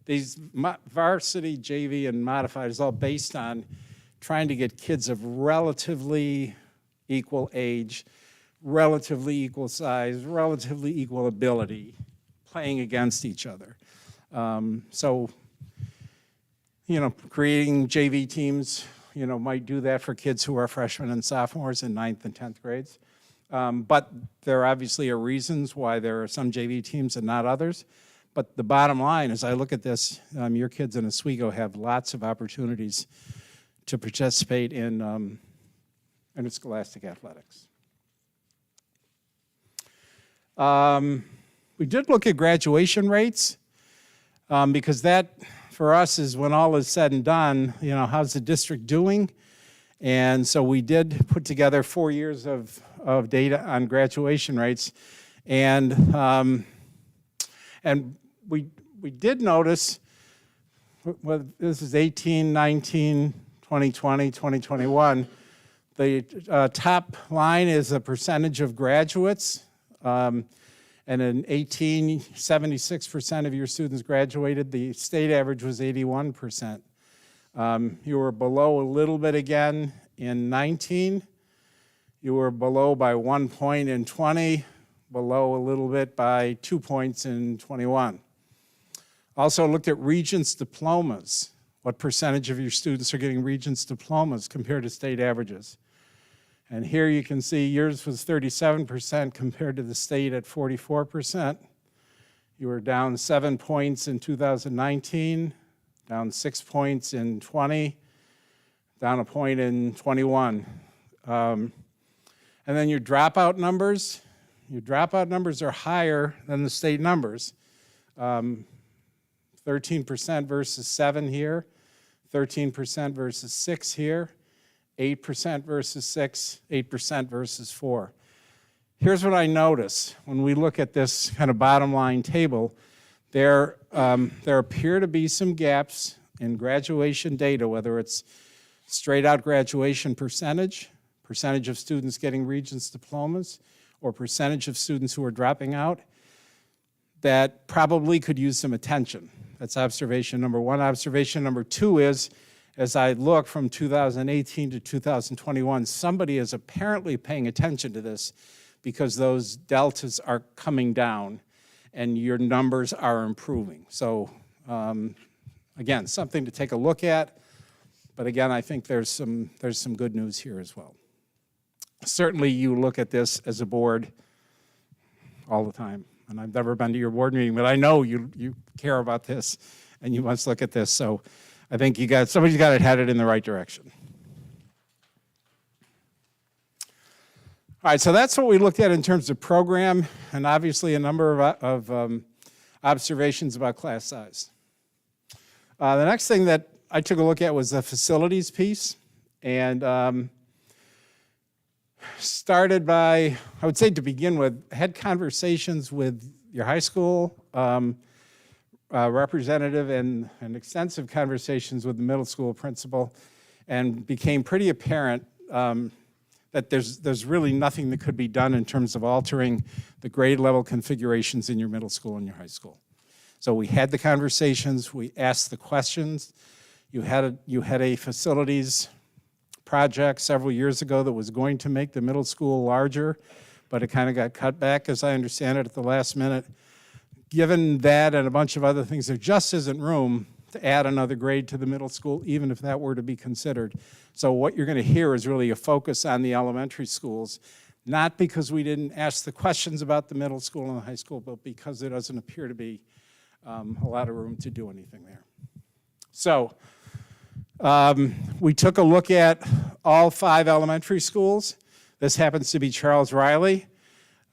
these varsity, JV, and modified is all based on trying to get kids of relatively equal age, relatively equal size, relatively equal ability, playing against each other. Creating JV teams, might do that for kids who are freshmen and sophomores in 9th and 10th grades. But there obviously are reasons why there are some JV teams and not others. But the bottom line, as I look at this, your kids in Oswego have lots of opportunities to participate in interscholastic athletics. We did look at graduation rates because that, for us, is when all is said and done, how's the district doing? And so we did put together 4 years of data on graduation rates. And we did notice, well, this is 18, 19, 2020, 2021. The top line is the percentage of graduates. And in 18, 76% of your students graduated. The state average was 81%. You were below a little bit again in 19. You were below by 1 point in 20, below a little bit by 2 points in 21. Also looked at Regents diplomas. What percentage of your students are getting Regents diplomas compared to state averages? And here you can see yours was 37% compared to the state at 44%. You were down 7 points in 2019, down 6 points in 20, down a point in 21. And then your dropout numbers are higher than the state numbers. 13% versus 7 here, 13% versus 6 here, 8% versus 6, 8% versus 4. Here's what I notice when we look at this kind of bottom line table. There appear to be some gaps in graduation data, whether it's straight out graduation percentage of students getting Regents diplomas, or percentage of students who are dropping out, that probably could use some attention. That's observation number 1. Observation number 2 is, as I look from 2018 to 2021, somebody is apparently paying attention to this because those deltas are coming down and your numbers are improving. So again, something to take a look at, but again, I think there's some good news here as well. Certainly you look at this as a board all the time, and I've never been to your board meeting, but I know you care about this and you must look at this. So I think somebody's got it headed in the right direction. All right, so that's what we looked at in terms of program, and obviously a number of observations about class size. The next thing that I took a look at was the facilities piece, and started by, I would say to begin with, had conversations with your high school representative and extensive conversations with the middle school principal, and became pretty apparent that there's really nothing that could be done in terms of altering the grade level configurations in your middle school and your high school. So we had the conversations, we asked the questions. You had a facilities project several years ago that was going to make the middle school larger, but it kind of got cut back, as I understand it, at the last minute. Given that and a bunch of other things, there just isn't room to add another grade to the middle school, even if that were to be considered. So what you're going to hear is really a focus on the elementary schools, not because we didn't ask the questions about the middle school and the high school, but because there doesn't appear to be a lot of room to do anything there. So we took a look at all 5 elementary schools. This happens to be Charles Riley,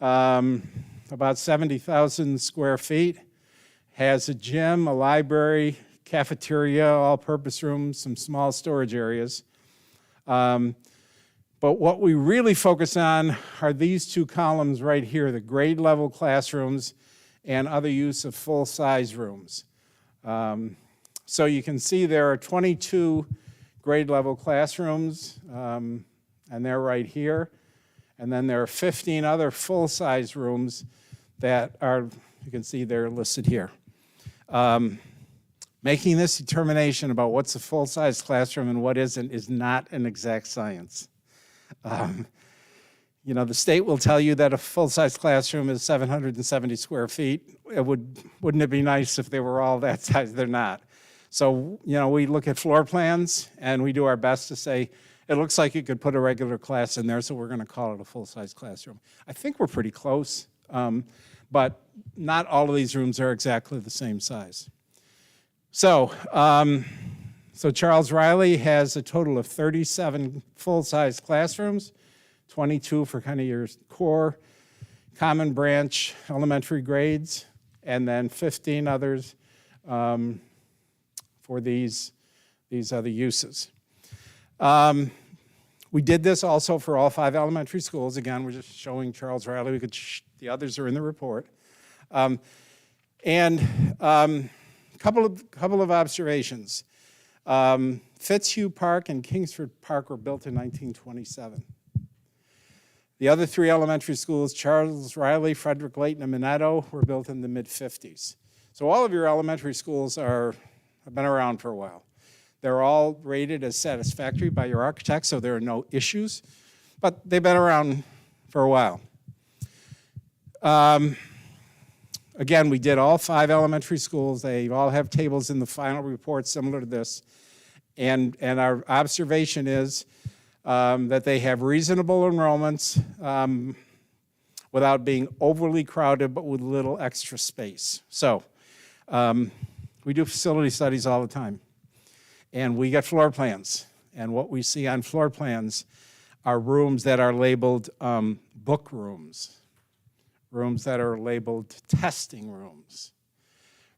about 70,000 square feet, has a gym, a library, cafeteria, all-purpose rooms, some small storage areas. But what we really focus on are these 2 columns right here, the grade level classrooms and other use of full-size rooms. So you can see there are 22 grade level classrooms, and they're right here. And then there are 15 other full-size rooms that are, you can see they're listed here. Making this determination about what's a full-size classroom and what isn't is not an exact science. You know, the state will tell you that a full-size classroom is 770 square feet. Wouldn't it be nice if they were all that size? They're not. So, you know, we look at floor plans and we do our best to say, it looks like you could put a regular class in there, so we're going to call it a full-size classroom. I think we're pretty close, but not all of these rooms are exactly the same size. So, so Charles Riley has a total of 37 full-size classrooms, 22 for kind of your core, common branch, elementary grades, and then 15 others for these other uses. We did this also for all 5 elementary schools. Again, we're just showing Charles Riley. The others are in the report. Couple of observations. Fitzhugh Park and Kingsford Park were built in 1927. The other 3 elementary schools, Charles Riley, Frederick Layton, and Minetto, were built in the mid-50s. So all of your elementary schools have been around for a while. They're all rated as satisfactory by your architect, so there are no issues, but they've been around for a while. Again, we did all 5 elementary schools. They all have tables in the final report similar to this. And our observation is that they have reasonable enrollments without being overly crowded, but with little extra space. So we do facility studies all the time. And we get floor plans. And what we see on floor plans are rooms that are labeled book rooms, rooms that are labeled testing rooms,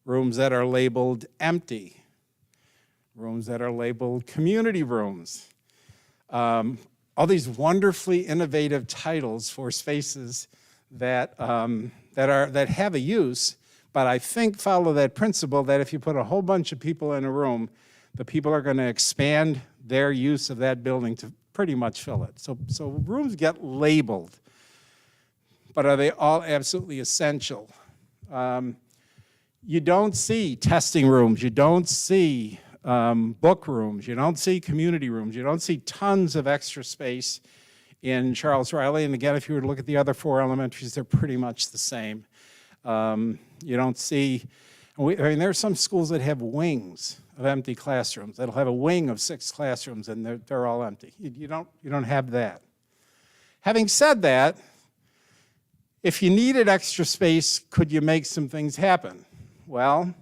rooms that are labeled empty, rooms that are labeled community rooms. All these wonderfully innovative titles for spaces that have a use, but I think follow that principle that if you put a whole bunch of people in a room, the people are going to expand their use of that building to pretty much fill it. So rooms get labeled, but are they all absolutely essential? You don't see testing rooms, you don't see book rooms, you don't see community rooms, you don't see tons of extra space in Charles Riley. And again, if you were to look at the other 4 elementaries, they're pretty much the same. You don't see, I mean, there are some schools that have wings of empty classrooms. That'll have a wing of 6 classrooms and they're all empty. You don't have that. Having said that, if you needed extra space, could you make some things happen? Well,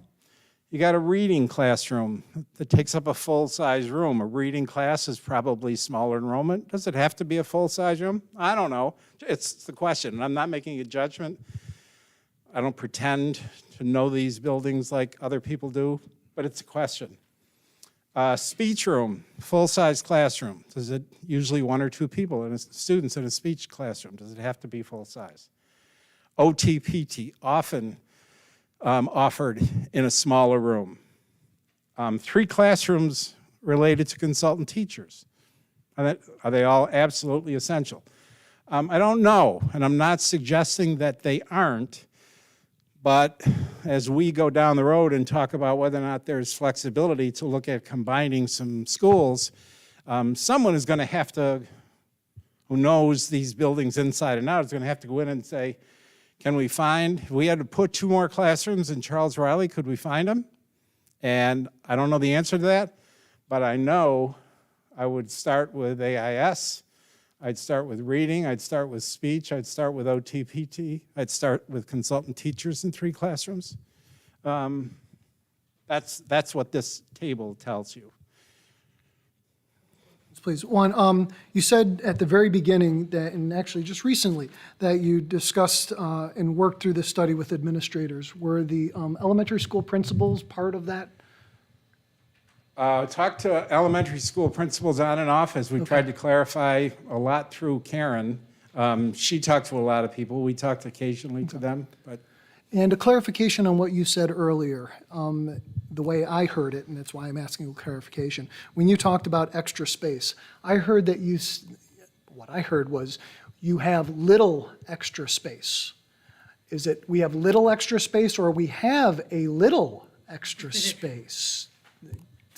you got a reading classroom that takes up a full-size room. A reading class is probably smaller enrollment. Does it have to be a full-size room? I don't know. It's the question. I'm not making a judgment. I don't pretend to know these buildings like other people do, but it's a question. Speech room, full-size classroom. Does it usually 1 or 2 people and students in a speech classroom? Does it have to be full-size? OT-PT, often offered in a smaller room. 3 classrooms related to consultant teachers. Are they all absolutely essential? I don't know, and I'm not suggesting that they aren't, but as we go down the road and talk about whether or not there's flexibility to look at combining some schools, someone is going to have to, who knows these buildings inside and out, is going to have to go in and say, can we find, if we had to put 2 more classrooms in Charles Riley, could we find them? And I don't know the answer to that, but I know I would start with AIS, I'd start with reading, I'd start with speech, I'd start with OTPT, I'd start with consultant teachers in 3 classrooms. That's what this table tells you. Please. One, you said at the very beginning that, and actually just recently, that you discussed and worked through this study with administrators. Were the elementary school principals part of that? Talked to elementary school principals on and off as we tried to clarify a lot through Karen. She talked to a lot of people. We talked occasionally to them, but. And a clarification on what you said earlier, the way I heard it, and that's why I'm asking a clarification. When you talked about extra space, I heard that what I heard was you have little extra space. Is it we have little extra space or we have a little extra space?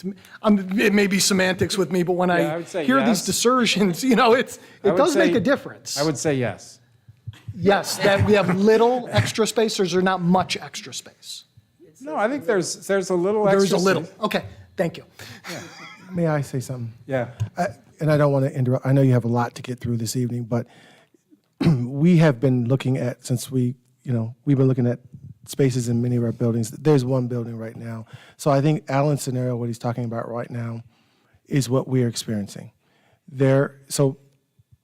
It may be semantics with me, but when I would say hear yes. these dissertions, it does make a difference. I would say yes. Yes, that we have little extra space, or is there not much extra space? No, I think there's a little extra. There's a little. space. Okay, thank you. May I say something? Yeah. And I don't want to interrupt. I know you have a lot to get through this evening, but we have been looking at, since we've been looking at spaces in many of our buildings. There's one building right now. So I think Alan's scenario, what he's talking about right now, is what we're experiencing.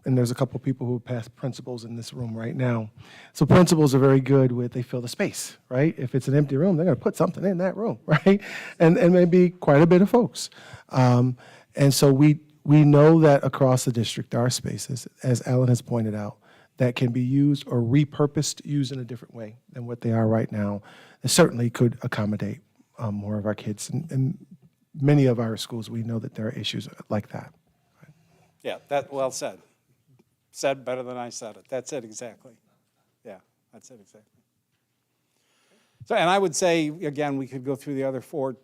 And there's a couple of people who pass principals in this room right now. So principals are very good with, they fill the space, right? If it's an empty room, they're going to put something in that room, right? And maybe quite a bit of folks. And so we know that across the district there are spaces, as Alan has pointed out, that can be used or repurposed, used in a different way than what they are right now. It certainly could accommodate more of our kids. And many of our schools, we know that there are issues like that. Yeah, that well said. Said better than I said it. That's it exactly. Yeah, that's it exactly. So, and I would say, again, we could go through the other 4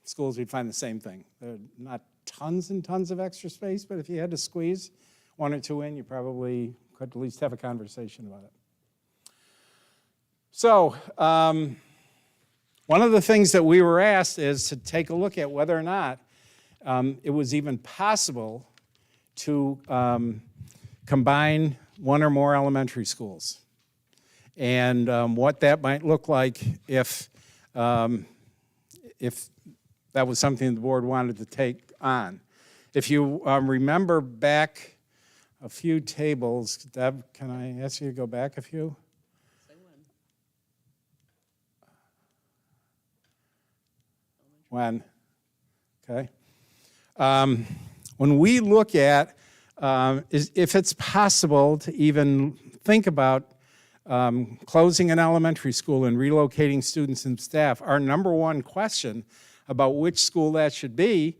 schools, we'd find the same thing. There are not tons and tons of extra space, but if you had to squeeze 1 or 2 in, you probably could at least have a conversation about it. So, one of the things that we were asked is to take a look at whether or not it was even possible to combine 1 or more elementary schools, and what that might look like if that was something the board wanted to take on. If you remember back a few tables, Deb, can I ask you to go back a few? When? Okay. When we look at if it's possible to even think about closing an elementary school and relocating students and staff, our number 1 question about which school that should be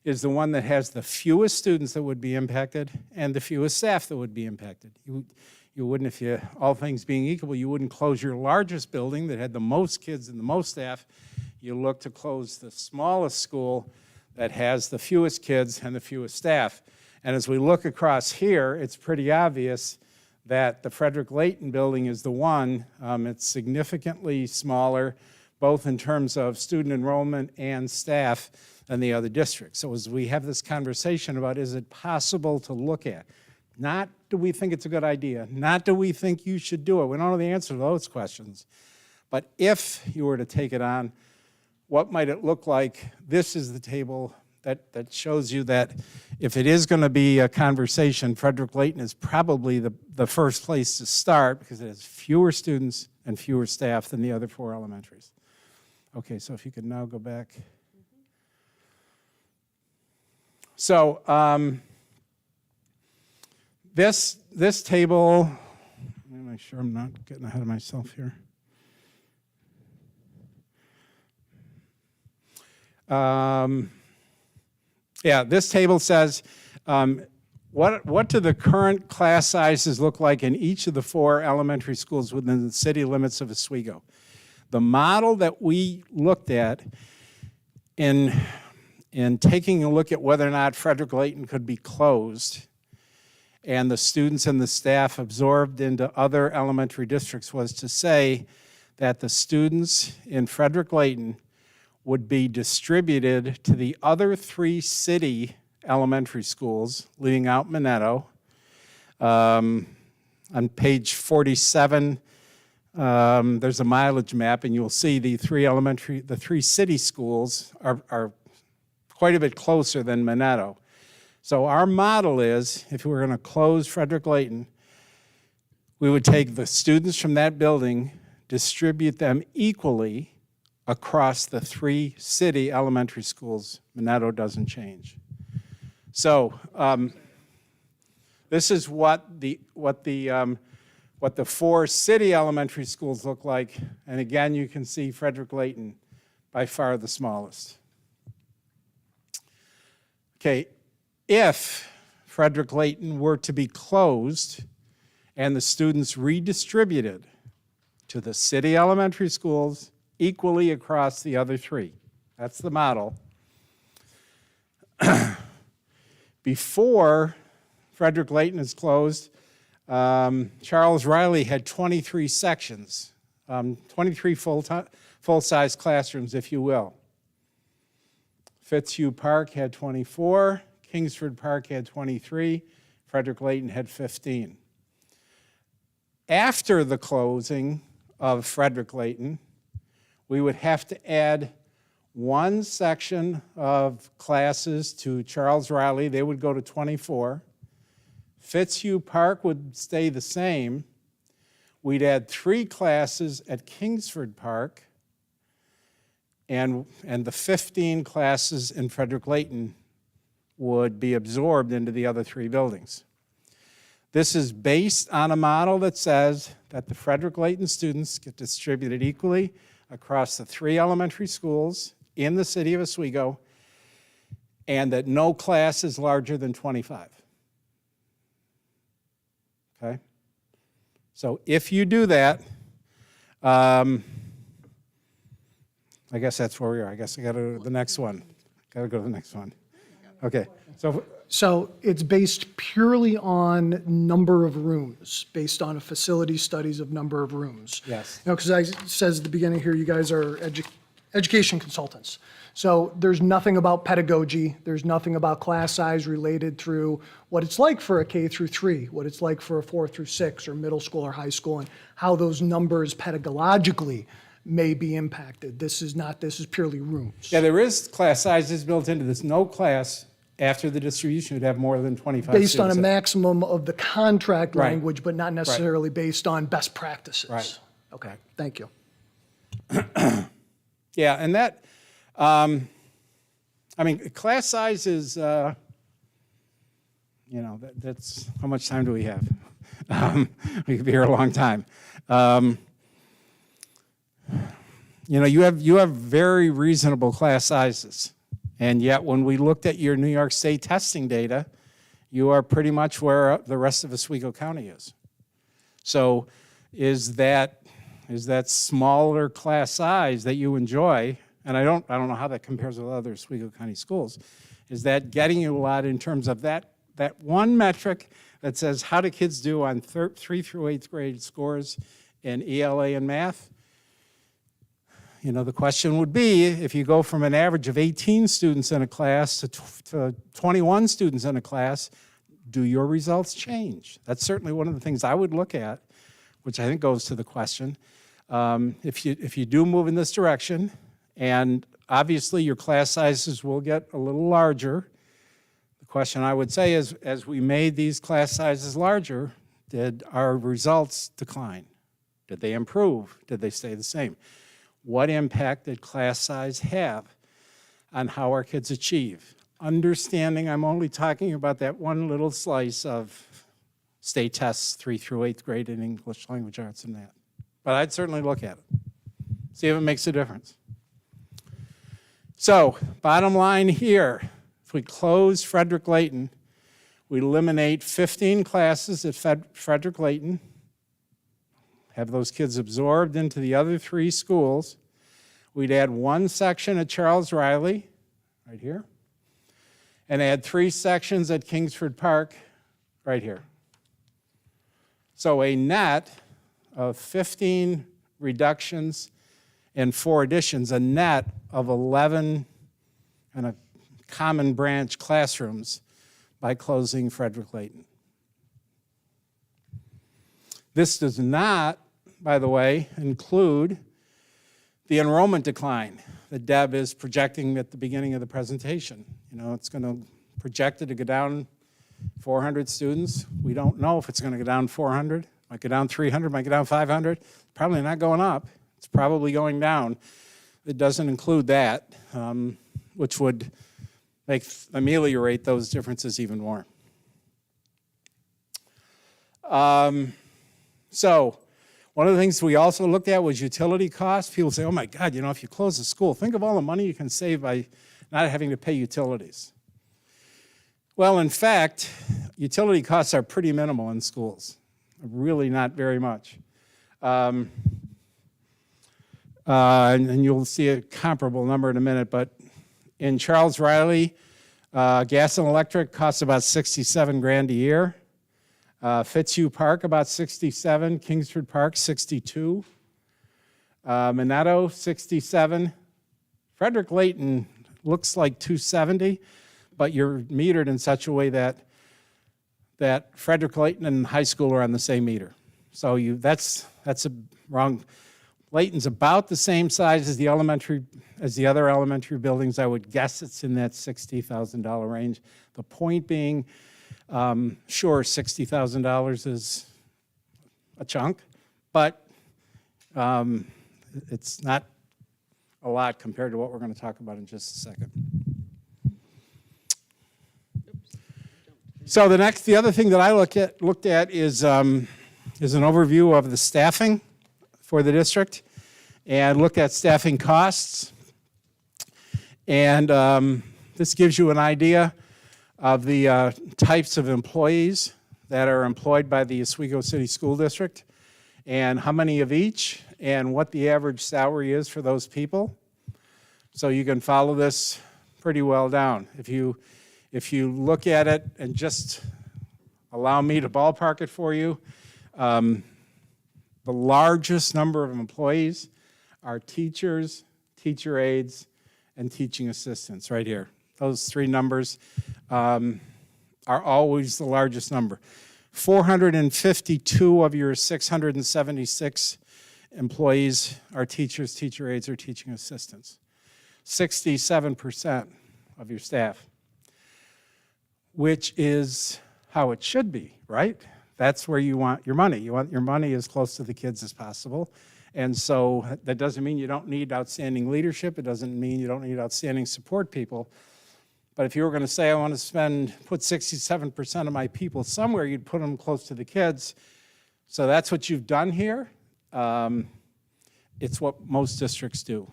is the one that has the fewest students that would be impacted and the fewest staff that would be impacted. You wouldn't, if you, all things being equal, you wouldn't close your largest building that had the most kids and the most staff. You look to close the smallest school that has the fewest kids and the fewest staff. And as we look across here, it's pretty obvious that the Frederick Layton building is the one. It's significantly smaller, both in terms of student enrollment and staff, than the other districts. So as we have this conversation about, is it possible to look at? Not do we think it's a good idea, not do we think you should do it. We don't know the answer to those questions. But if you were to take it on, what might it look like? This is the table that shows you that if it is going to be a conversation, Frederick Layton is probably the first place to start because it has fewer students and fewer staff than the other 4 elementaries. Okay, so if you could now go back. So this table, let me make sure I'm not getting ahead of myself here. Yeah, this table says, what do the current class sizes look like in each of the 4 elementary schools within the city limits of Oswego? The model that we looked at in taking a look at whether or not Frederick Layton could be closed and the students and the staff absorbed into other elementary districts was to say that the students in Frederick Layton would be distributed to the other 3 city elementary schools, leaving out Minetto. On page 47, there's a mileage map, and you'll see the 3 city schools are quite a bit closer than Minetto. So our model is, if we were going to close Frederick Layton, we would take the students from that building, distribute them equally across the 3 city elementary schools. Minetto doesn't change. So this is what the 4 city elementary schools look like. And again, you can see Frederick Layton by far the smallest. Okay, if Frederick Layton were to be closed and the students redistributed to the city elementary schools equally across the other 3, that's the model. Before Frederick Layton is closed, Charles Riley had 23 sections, 23 full-size classrooms, if you will. Fitzhugh Park had 24, Kingsford Park had 23, Frederick Layton had 15. After the closing of Frederick Layton, we would have to add 1 section of classes to Charles Riley. They would go to 24. Fitzhugh Park would stay the same. We'd add 3 classes at Kingsford Park, and the 15 classes in Frederick Layton would be absorbed into the other 3 buildings. This is based on a model that says that the Frederick Layton students get distributed equally across the 3 elementary schools in the city of Oswego, and that no class is larger than 25. Okay? So if you do that, I guess that's where we are. I guess I got to go to the next one. Got to go to the next one. Okay. So it's based purely on number of rooms, based on a facility studies of number of rooms. Yes. You know, because it says at the beginning here, you guys are education consultants. So there's nothing about pedagogy. There's nothing about class size related through what it's like for a K through 3, what it's like for a 4 through 6 or middle school or high school, and how those numbers pedagogically may be impacted. This is purely rooms. Yeah, there is class sizes built into this. No class after the distribution would have more than 25 Based on a students. maximum of the contract Right. language, but not necessarily based on best practices. Right. Okay, thank you. Yeah, and that, I mean, class size is, that's, how much time do we have? We could be here a long time. You have very reasonable class sizes. And yet, when we looked at your New York State testing data, you are pretty much where the rest of Oswego County is. So is that smaller class size that you enjoy, and I don't know how that compares with other Oswego County schools, is that getting you a lot in terms of that one metric that says how do kids do on 3rd through 8th grade scores in ELA and math? The question would be, if you go from an average of 18 students in a class to 21 students in a class, do your results change? That's certainly one of the things I would look at, which I think goes to the question. If you do move in this direction, and obviously your class sizes will get a little larger, the question I would say is, as we made these class sizes larger, did our results decline? Did they improve? Did they stay the same? What impact did class size have on how our kids achieve? Understanding I'm only talking about that one little slice of state tests 3 through 8th grade in English language arts and math. But I'd certainly look at it, see if it makes a difference. So, bottom line here, if we close Frederick Layton, we eliminate 15 classes at Frederick Layton, have those kids absorbed into the other 3 schools. We'd add 1 section at Charles Riley, right here, and add 3 sections at Kingsford Park, right here. So a net of 15 reductions and 4 additions, a net of 11 and a common branch classrooms by closing Frederick Layton. This does not, by the way, include the enrollment decline that Deb is projecting at the beginning of the presentation. You know, it's going to project it to go down 400 students. We don't know if it's going to go down 400, might go down 300, might go down 500. Probably not going up. It's probably going down. It doesn't include that, which would ameliorate those differences even more. So one of the things we also looked at was utility costs. People say, oh my God, you know, if you close the school, think of all the money you can save by not having to pay utilities. Well, in fact, utility costs are pretty minimal in schools, really not very much. And you'll see a comparable number in a minute, but in Charles Riley, gas and electric costs about $67,000 a year. Fitzhugh Park, about 67. Kingsford Park, 62. Minetto, 67. Frederick Layton looks like 270, but you're metered in such a way that Frederick Layton and high school are on the same meter. So that's a wrong. Layton's about the same size as the other elementary buildings. I would guess it's in that $60,000 range. The point being, sure, $60,000 is a chunk, but it's not a lot compared to what we're going to talk about in just a second. So the other thing that I looked at is an overview of the staffing for the district, and looked at staffing costs. And this gives you an idea of the types of employees that are employed by the Oswego City School District, and how many of each, and what the average salary is for those people. So you can follow this pretty well down. If you look at it and just allow me to ballpark it for you, the largest number of employees are teachers, teacher aides, and teaching assistants right here. Those 3 numbers are always the largest number. 452 of your 676 employees are teachers, teacher aides, or teaching assistants. 67% of your staff, which is how it should be, right? That's where you want your money. You want your money as close to the kids as possible. And so that doesn't mean you don't need outstanding leadership. It doesn't mean you don't need outstanding support people. But if you were going to say, I want to put 67% of my people somewhere, you'd put them close to the kids. So that's what you've done here. It's what most districts do.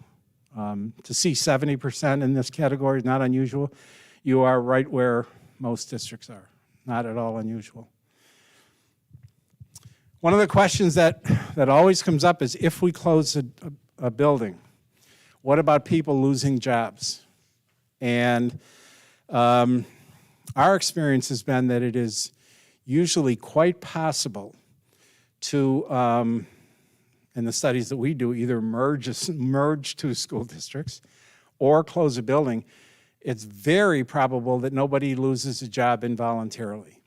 To see 70% in this category is not unusual. You are right where most districts are. Not at all unusual. One of the questions that always comes up is, if we close a building, what about people losing jobs? And our experience has been that it is usually quite possible to, in the studies that we do, either merge 2 school districts or close a building. It's very probable that nobody loses a job involuntarily,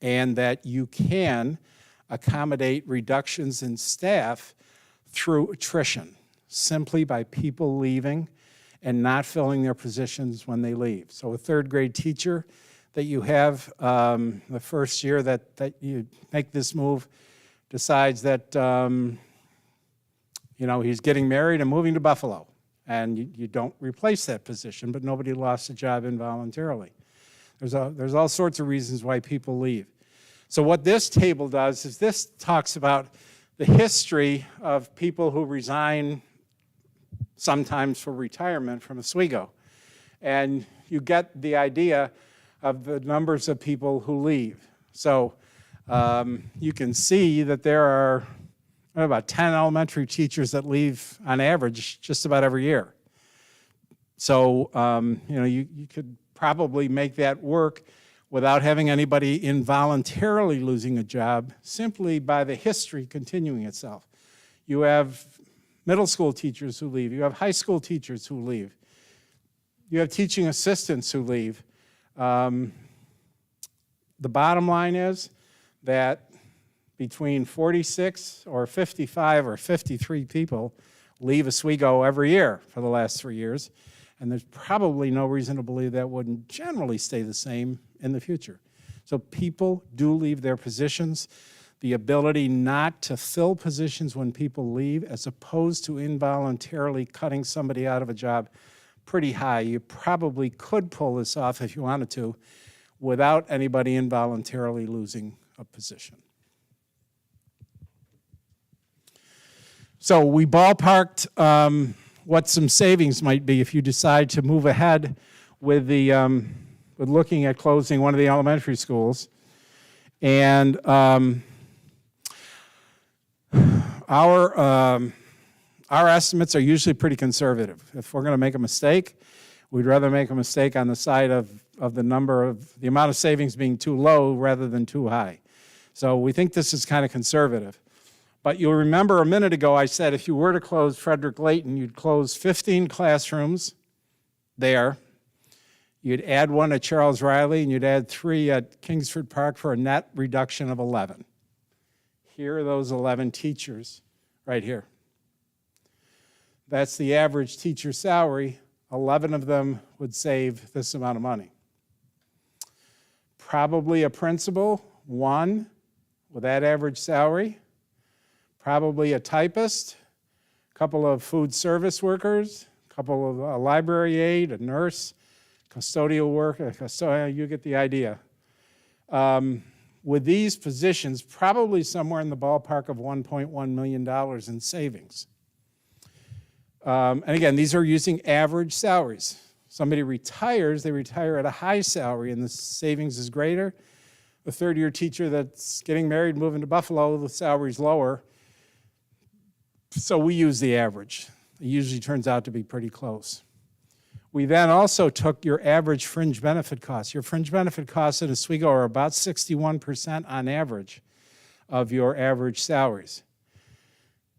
and that you can accommodate reductions in staff through attrition, simply by people leaving and not filling their positions when they leave. So a 3rd grade teacher that you have the first year that you make this move decides that he's getting married and moving to Buffalo, and you don't replace that position, but nobody lost a job involuntarily. There's all sorts of reasons why people leave. So what this table does is this talks about the history of people who resign sometimes for retirement from Oswego. And you get the idea of the numbers of people who leave. So you can see that there are We have about 10 elementary teachers that leave on average just about every year. So, you could probably make that work without having anybody involuntarily losing a job, simply by the history continuing itself. You have middle school teachers who leave. You have high school teachers who leave. You have teaching assistants who leave. The bottom line is that between 46 or 55 or 53 people leave Oswego every year for the last 3 years, and there's probably no reason to believe that wouldn't generally stay the same in the future. So people do leave their positions. The ability not to fill positions when people leave, as opposed to involuntarily cutting somebody out of a job, pretty high. You probably could pull this off if you wanted to without anybody involuntarily losing a position. So we ballparked what some savings might be if you decide to move ahead with with looking at closing one of the elementary schools. And our estimates are usually pretty conservative. If we're going to make a mistake, we'd rather make a mistake on the side of the amount of savings being too low rather than too high. So we think this is kind of conservative. But you'll remember a minute ago I said if you were to close Frederick Layton, you'd close 15 classrooms there. You'd add one at Charles Riley, and you'd add 3 at Kingsford Park for a net reduction of 11. Here are those 11 teachers right here. That's the average teacher salary. 11 of them would save this amount of money. Probably a principal, 1 with that average salary. Probably a typist, a couple of food service workers, a couple of a library aide, a nurse, custodial worker, you get the idea. With these positions, probably somewhere in the ballpark of $1.1 million in savings. And again, these are using average salaries. Somebody retires, they retire at a high salary and the savings is greater. The third-year teacher that's getting married, moving to Buffalo, the salary's lower. So we use the average. It usually turns out to be pretty close. We then also took your average fringe benefit costs. Your fringe benefit costs at Oswego are about 61% on average of your average salaries.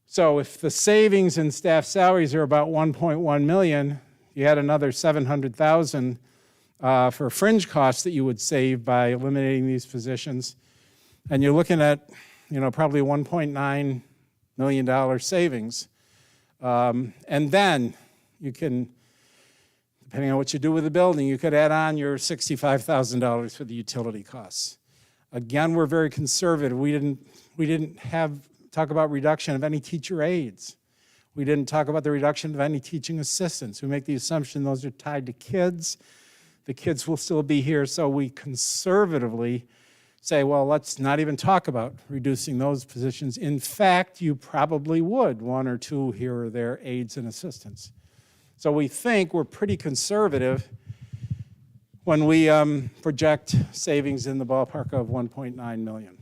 So if the savings in staff salaries are about 1.1 million, you had another 700,000 for fringe costs that you would save by eliminating these positions. And you're looking at, probably $1.9 million savings. And then you can, depending on what you do with the building, you could add on your $65,000 for the utility costs. Again, we're very conservative. We didn't talk about reduction of any teacher aides. We didn't talk about the reduction of any teaching assistants. We make the assumption those are tied to kids. The kids will still be here, so we conservatively say, well, let's not even talk about reducing those positions. In fact, you probably would, 1 or 2 here or there, aides and assistants. So we think we're pretty conservative when we project savings in the ballpark of 1.9 million.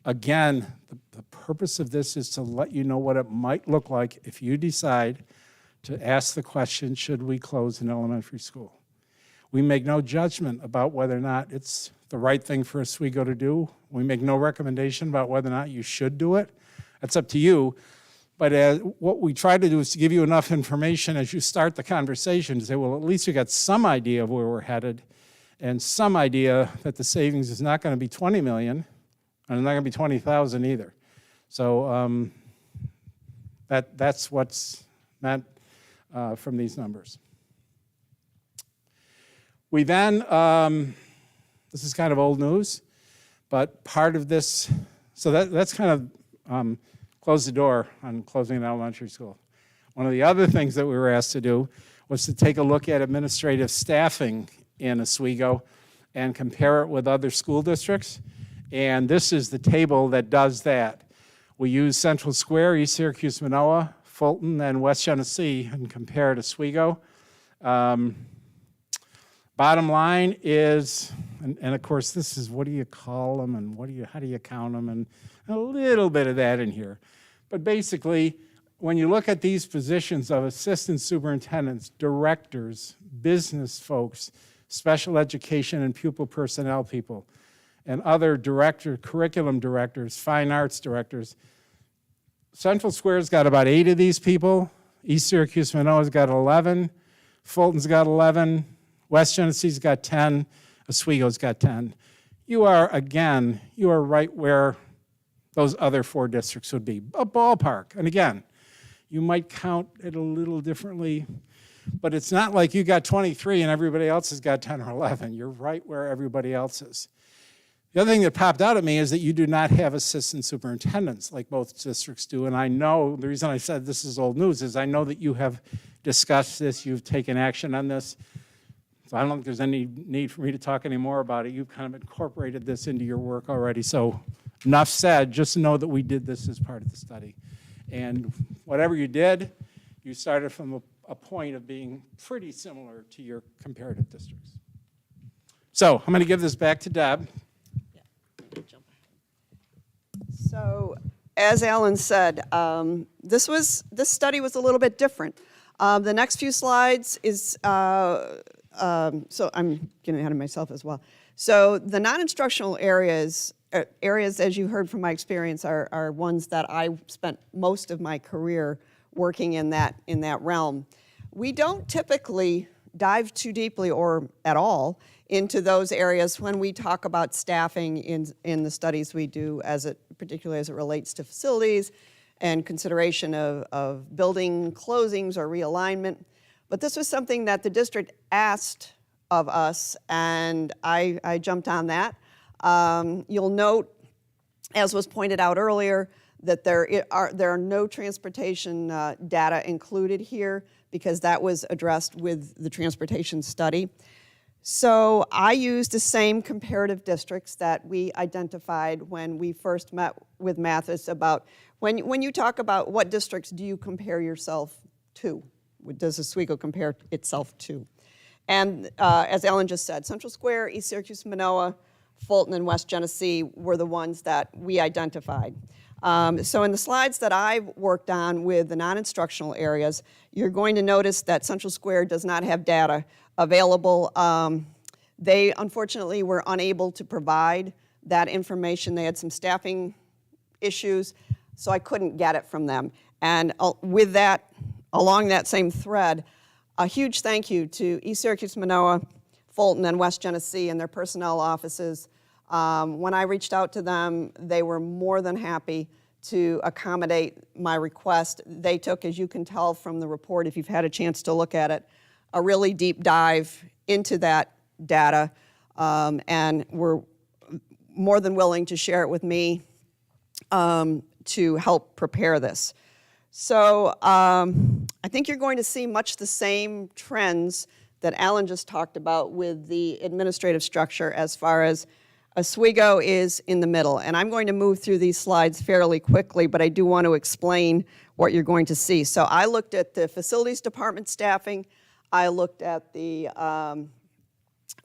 Again, the purpose of this is to let you know what it might look like if you decide to ask the question, should we close an elementary school? We make no judgment about whether or not it's the right thing for Oswego to do. We make no recommendation about whether or not you should do it. That's up to you. But what we try to do is to give you enough information as you start the conversation to say, well, at least you got some idea of where we're headed and some idea that the savings is not going to be 20 million and it's not going to be 20,000 either. So that's what's meant from these numbers. We then, this is kind of old news, but part of this, so that's kind of close the door on closing an elementary school. One of the other things that we were asked to do was to take a look at administrative staffing in Oswego and compare it with other school districts. And this is the table that does that. We use Central Square, East Syracuse, Manoa, Fulton, and West Genesee and compare to Oswego. Bottom line is, and of course this is what do you call them and how do you count them, and a little bit of that in here. But basically, when you look at these positions of assistant superintendents, directors, business folks, special education and pupil personnel people, and other curriculum directors, fine arts directors, Central Square's got about 8 of these people. East Syracuse Manoa's got 11. Fulton's got 11. West Genesee's got 10. Oswego's got 10. You are right where those other 4 districts would be, a ballpark. And again, you might count it a little differently, but it's not like you got 23 and everybody else has got 10 or 11. You're right where everybody else is. The other thing that popped out at me is that you do not have assistant superintendents like both districts do, and I know, the reason I said this is old news is I know that you have discussed this, you've taken action on this, so I don't think there's any need for me to talk any more about it. You've kind of incorporated this into your work already, so enough said, just know that we did this as part of the study. And whatever you did, you started from a point of being pretty similar to your comparative districts. So I'm going to give this back to Deb. So, as Alan said, this study was a little bit different. The next few slides is, so I'm getting ahead of myself as well. So the non-instructional areas, as you heard from my experience, are ones that I spent most of my career working in that realm. We don't typically dive too deeply or at all into those areas when we talk about staffing in the studies we do, particularly as it relates to facilities and consideration of building closings or realignment. But this was something that the district asked of us, and I jumped on that. You'll note, as was pointed out earlier, that there are no transportation data included here because that was addressed with the transportation study. So I used the same comparative districts that we identified when we first met with Mathis about when you talk about what districts do you compare yourself to? What does Oswego compare itself to? And as Ellen just said, Central Square, East Syracuse Manoa, Fulton, and West Genesee were the ones that we identified. So in the slides that I've worked on with the non-instructional areas, you're going to notice that Central Square does not have data available. They unfortunately were unable to provide that information. They had some staffing issues, so I couldn't get it from them. And with that, along that same thread, a huge thank you to East Syracuse Manoa, Fulton, and West Genesee and their personnel offices. When I reached out to them, they were more than happy to accommodate my request. They took, as you can tell from the report, if you've had a chance to look at it, a really deep dive into that data, and were more than willing to share it with me to help prepare this. So I think you're going to see much the same trends that Alan just talked about with the administrative structure as far as Oswego is in the middle. And I'm going to move through these slides fairly quickly, but I do want to explain what you're going to see. So I looked at the facilities department staffing, I looked at the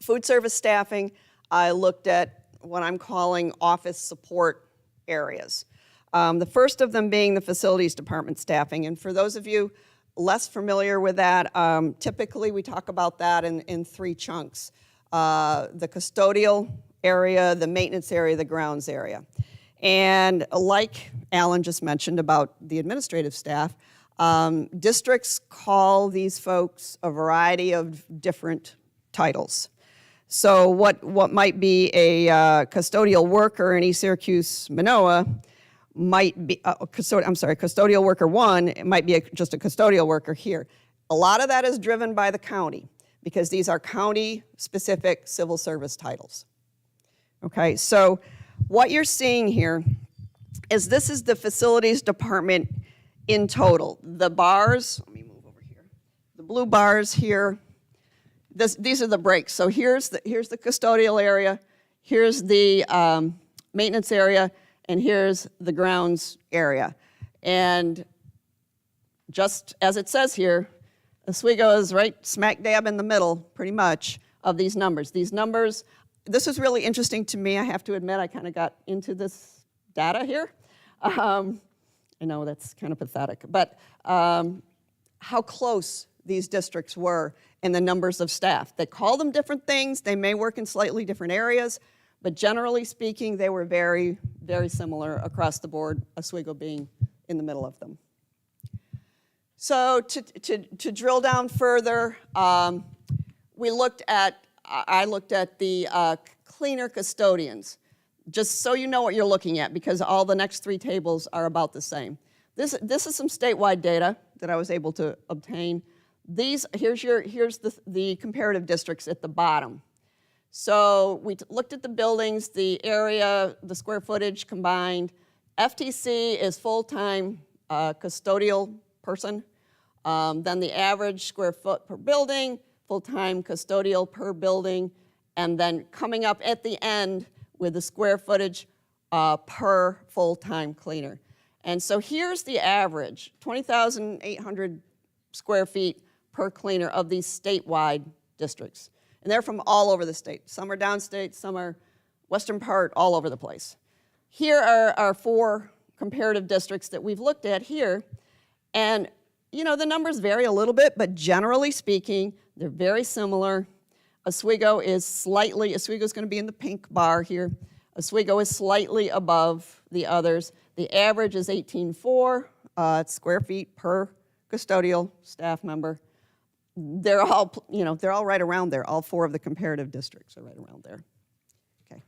food service staffing, I looked at what I'm calling office support areas. The first of them being the facilities department staffing. And for those of you less familiar with that, typically we talk about that in 3 chunks. The custodial area, the maintenance area, the grounds area. And like Alan just mentioned about the administrative staff, districts call these folks a variety of different titles. So what might be a custodial worker in East Syracuse Manoa might be, custodial worker 1, it might be just a custodial worker here. A lot of that is driven by the county because these are county-specific civil service titles. Okay, so what you're seeing here is this is the facilities department in total. The bars, let me move over here. The blue bars here, these are the breaks. So here's the custodial area, here's the maintenance area, and here's the grounds area. And just as it says here, Oswego is right smack dab in the middle, pretty much, of these numbers. These numbers, this was really interesting to me. I have to admit, I kind of got into this data here. I know that's kind of pathetic, but how close these districts were in the numbers of staff. They call them different things. They may work in slightly different areas, but generally speaking, they were very, very similar across the board, Oswego being in the middle of them. So to drill down further, I looked at the cleaner custodians, just so you know what you're looking at, because all the next three tables are about the same. This is some statewide data that I was able to obtain. Here's the comparative districts at the bottom. So we looked at the buildings, the area, the square footage combined. FTC is full-time custodial person. Then the average square foot per building, full-time custodial per building, and then coming up at the end with the square footage per full-time cleaner. And so here's the average, 20,800 square feet per cleaner of these statewide districts. And they're from all over the state. Some are downstate, some are western part, all over the place. Here are our four comparative districts that we've looked at here. And you know, the numbers vary a little bit, but generally speaking, they're very similar. Oswego is going to be in the pink bar here. Oswego is slightly above the others. The average is 18.4 square feet per custodial staff member. They're all, they're all right around there. All four of the comparative districts are right around there. Okay.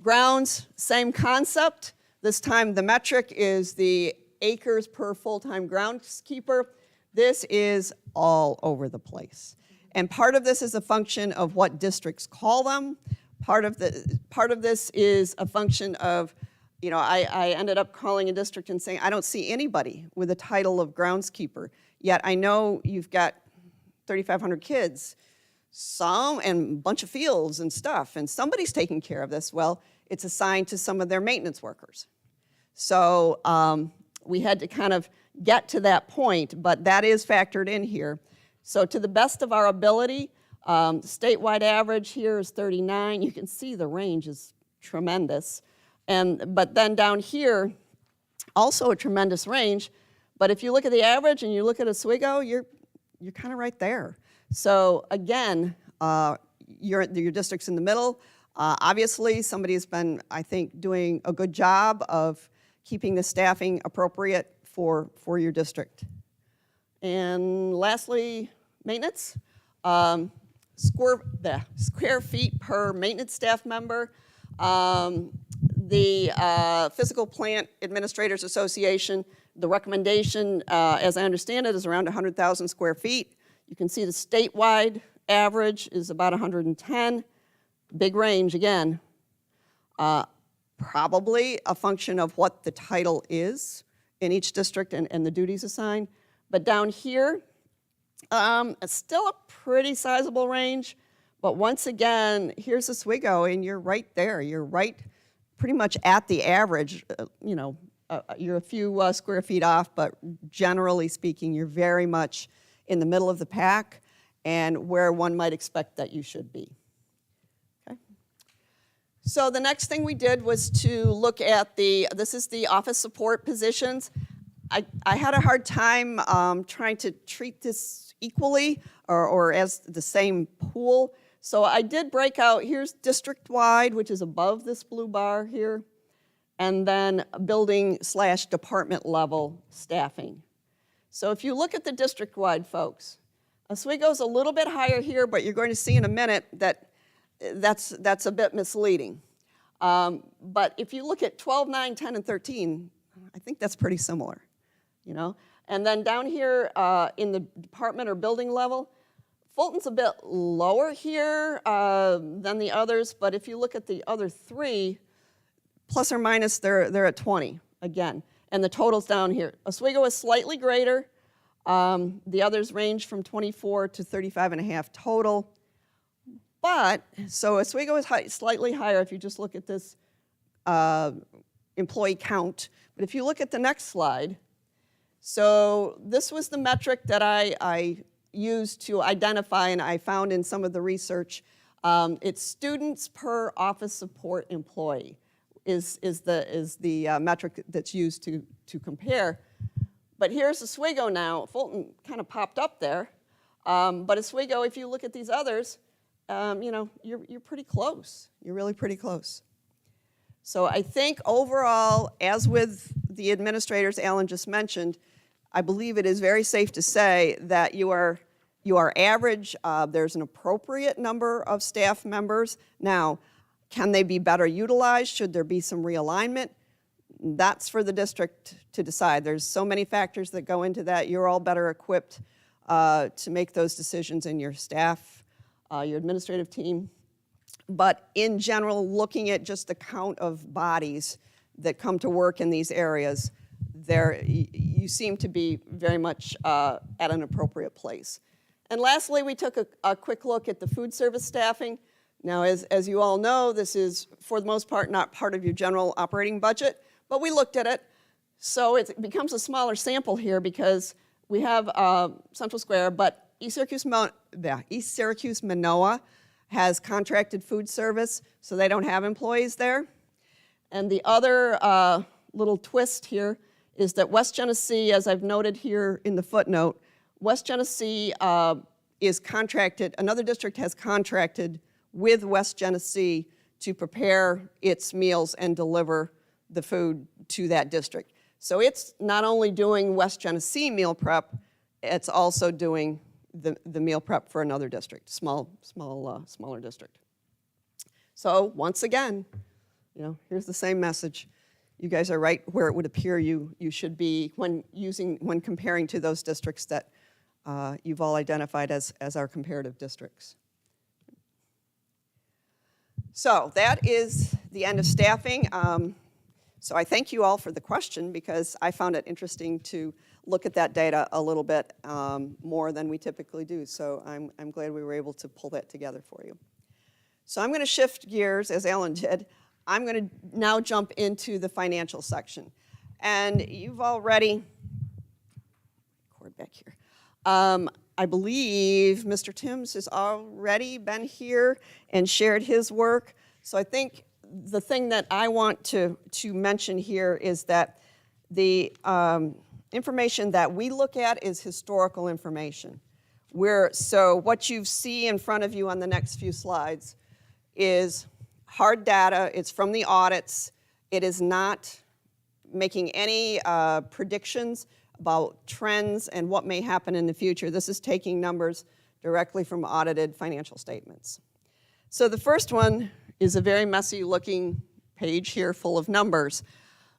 Grounds, same concept. This time the metric is the acres per full-time groundskeeper. This is all over the place. And part of this is a function of what districts call them. Part of this is a function of, I ended up calling a district and saying, I don't see anybody with the title of groundskeeper. Yet I know you've got 3,500 kids, and a bunch of fields and stuff, and somebody's taking care of this. Well, it's assigned to some of their maintenance workers. So we had to kind of get to that point, but that is factored in here. So to the best of our ability, statewide average here is 39. You can see the range is tremendous. But then down here, also a tremendous range. But if you look at the average and you look at Oswego, you're kind of right there. So again, your district's in the middle. Obviously, somebody has been, I think, doing a good job of keeping the staffing appropriate for your district. And lastly, maintenance. Square feet per maintenance staff member. The Fiscal Plant Administrators Association, the recommendation, as I understand it, is around 100,000 square feet. You can see the statewide average is about 110. Big range again. Probably a function of what the title is in each district and the duties assigned. But down here, it's still a pretty sizable range. But once again, here's Oswego, and you're right there. You're right pretty much at the average. You're a few square feet off, but generally speaking, you're very much in the middle of the pack and where one might expect that you should be. Okay. So the next thing we did was to look at this is the office support positions. I had a hard time trying to treat this equally or as the same pool. So I did break out, here's district-wide, which is above this blue bar here, and then building/department level staffing. So if you look at the district-wide, folks, Oswego's a little bit higher here, but you're going to see in a minute that that's a bit misleading. But if you look at 12, 9, 10, and 13, I think that's pretty similar, And then down here in the department or building level, Fulton's a bit lower here than the others, but if you look at the other three, plus or minus, they're at 20 again. And the total's down here. Oswego is slightly greater. The others range from 24 to 35.5 total. But, so Oswego is slightly higher if you just look at this employee count. But if you look at the next slide, so this was the metric that I used to identify, and I found in some of the research, it's students per office support employee is the metric that's used to compare. But here's Oswego now. Fulton kind of popped up there. But Oswego, if you look at these others, you know, you're pretty close. You're really pretty close. So I think overall, as with the administrators Alan just mentioned, I believe it is very safe to say that you are average. There's an appropriate number of staff members. Now, can they be better utilized? Should there be some realignment? That's for the district to decide. There's so many factors that go into that. You're all better equipped to make those decisions in your staff, your administrative team. But in general, looking at just the count of bodies that come to work in these areas, you seem to be very much at an appropriate place. And lastly, we took a quick look at the food service staffing. Now, as you all know, this is, for the most part, not part of your general operating budget, but we looked at it. So it becomes a smaller sample here because we have Central Square, but East Syracuse Manoa has contracted food service, so they don't have employees there. And the other little twist here is that West Genesee, as I've noted here in the footnote, West Genesee is contracted, another district has contracted with West Genesee to prepare its meals and deliver the food to that district. So it's not only doing West Genesee meal prep, it's also doing the meal prep for another district, smaller district. So once again, you know, here's the same message. You guys are right where it would appear you should be when comparing to those districts that you've all identified as our comparative districts. So that is the end of staffing. So I thank you all for the question because I found it interesting to look at that data a little bit more than we typically do. So I'm glad we were able to pull that together for you. So I'm going to shift gears, as Alan did. I'm going to now jump into the financial section. And you've already, back here. I believe Mr. Timms has already been here and shared his work. So I think the thing that I want to mention here is that the information that we look at is historical information. So what you see in front of you on the next few slides is hard data. It's from the audits. It is not making any predictions about trends and what may happen in the future. This is taking numbers directly from audited financial statements. So the first one is a very messy looking page here full of numbers.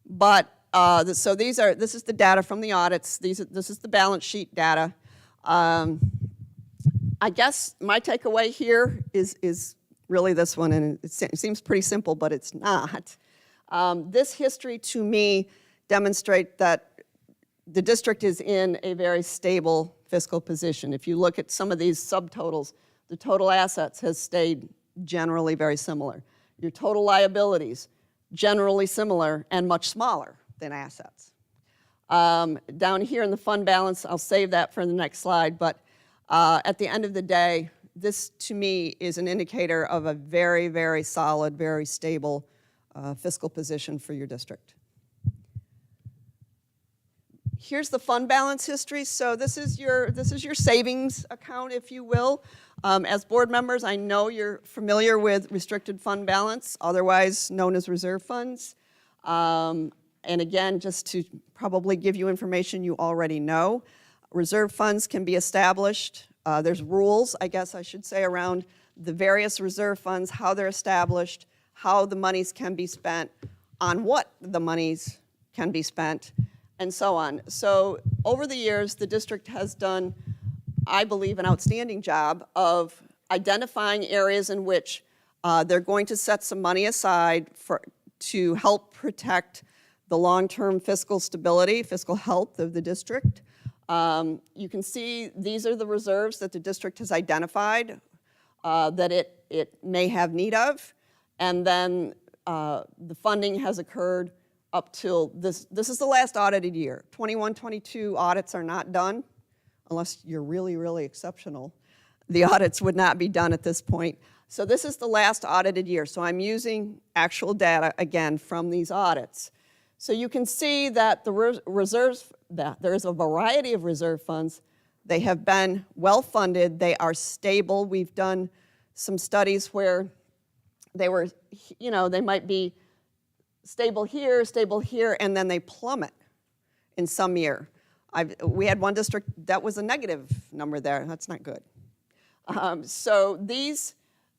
But so this is the data from the audits. This is the balance sheet data. I guess my takeaway here is really this one, and it seems pretty simple, but it's not. This history to me demonstrates that the district is in a very stable fiscal position. If you look at some of these subtotals, the total assets has stayed generally very similar. Your total liabilities, generally similar and much smaller than assets. Down here in the fund balance, I'll save that for the next slide, but at the end of the day, this to me is an indicator of a very, very solid, very stable fiscal position for your district. Here's the fund balance history. So this is your savings account, if you will. As board members, I know you're familiar with restricted fund balance, otherwise known as reserve funds. And again, just to probably give you information you already know, reserve funds can be established. There's rules, I guess I should say, around the various reserve funds, how they're established, how the monies can be spent, on what the monies can be spent, and so on. So over the years, the district has done, I believe, an outstanding job of identifying areas in which they're going to set some money aside to help protect the long-term fiscal stability, fiscal health of the district. You can see these are the reserves that the district has identified that it may have need of, and then the funding has occurred up till this is the last audited year. 21-22 audits are not done. unless you're really, really exceptional, the audits would not be done at this point. So this is the last audited year. So I'm using actual data, again, from these audits. So you can see that the reserves, that there is a variety of reserve funds. They have been well-funded. They are stable. We've done some studies where they were, they might be stable here, and then they plummet in some year. We had one district that was a negative number there. That's not good. So these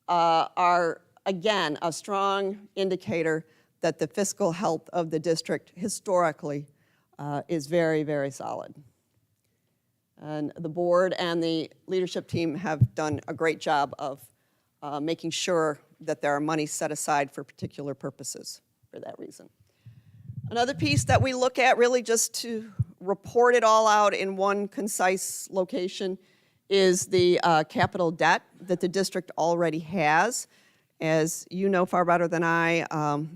are, again, a strong indicator that the fiscal health of the district historically is very, very solid. And the board and the leadership team have done a great job of making sure that there are money set aside for particular purposes for that reason. Another piece that we look at, really just to report it all out in one concise location, is the capital debt that the district already has. As you know far better than I,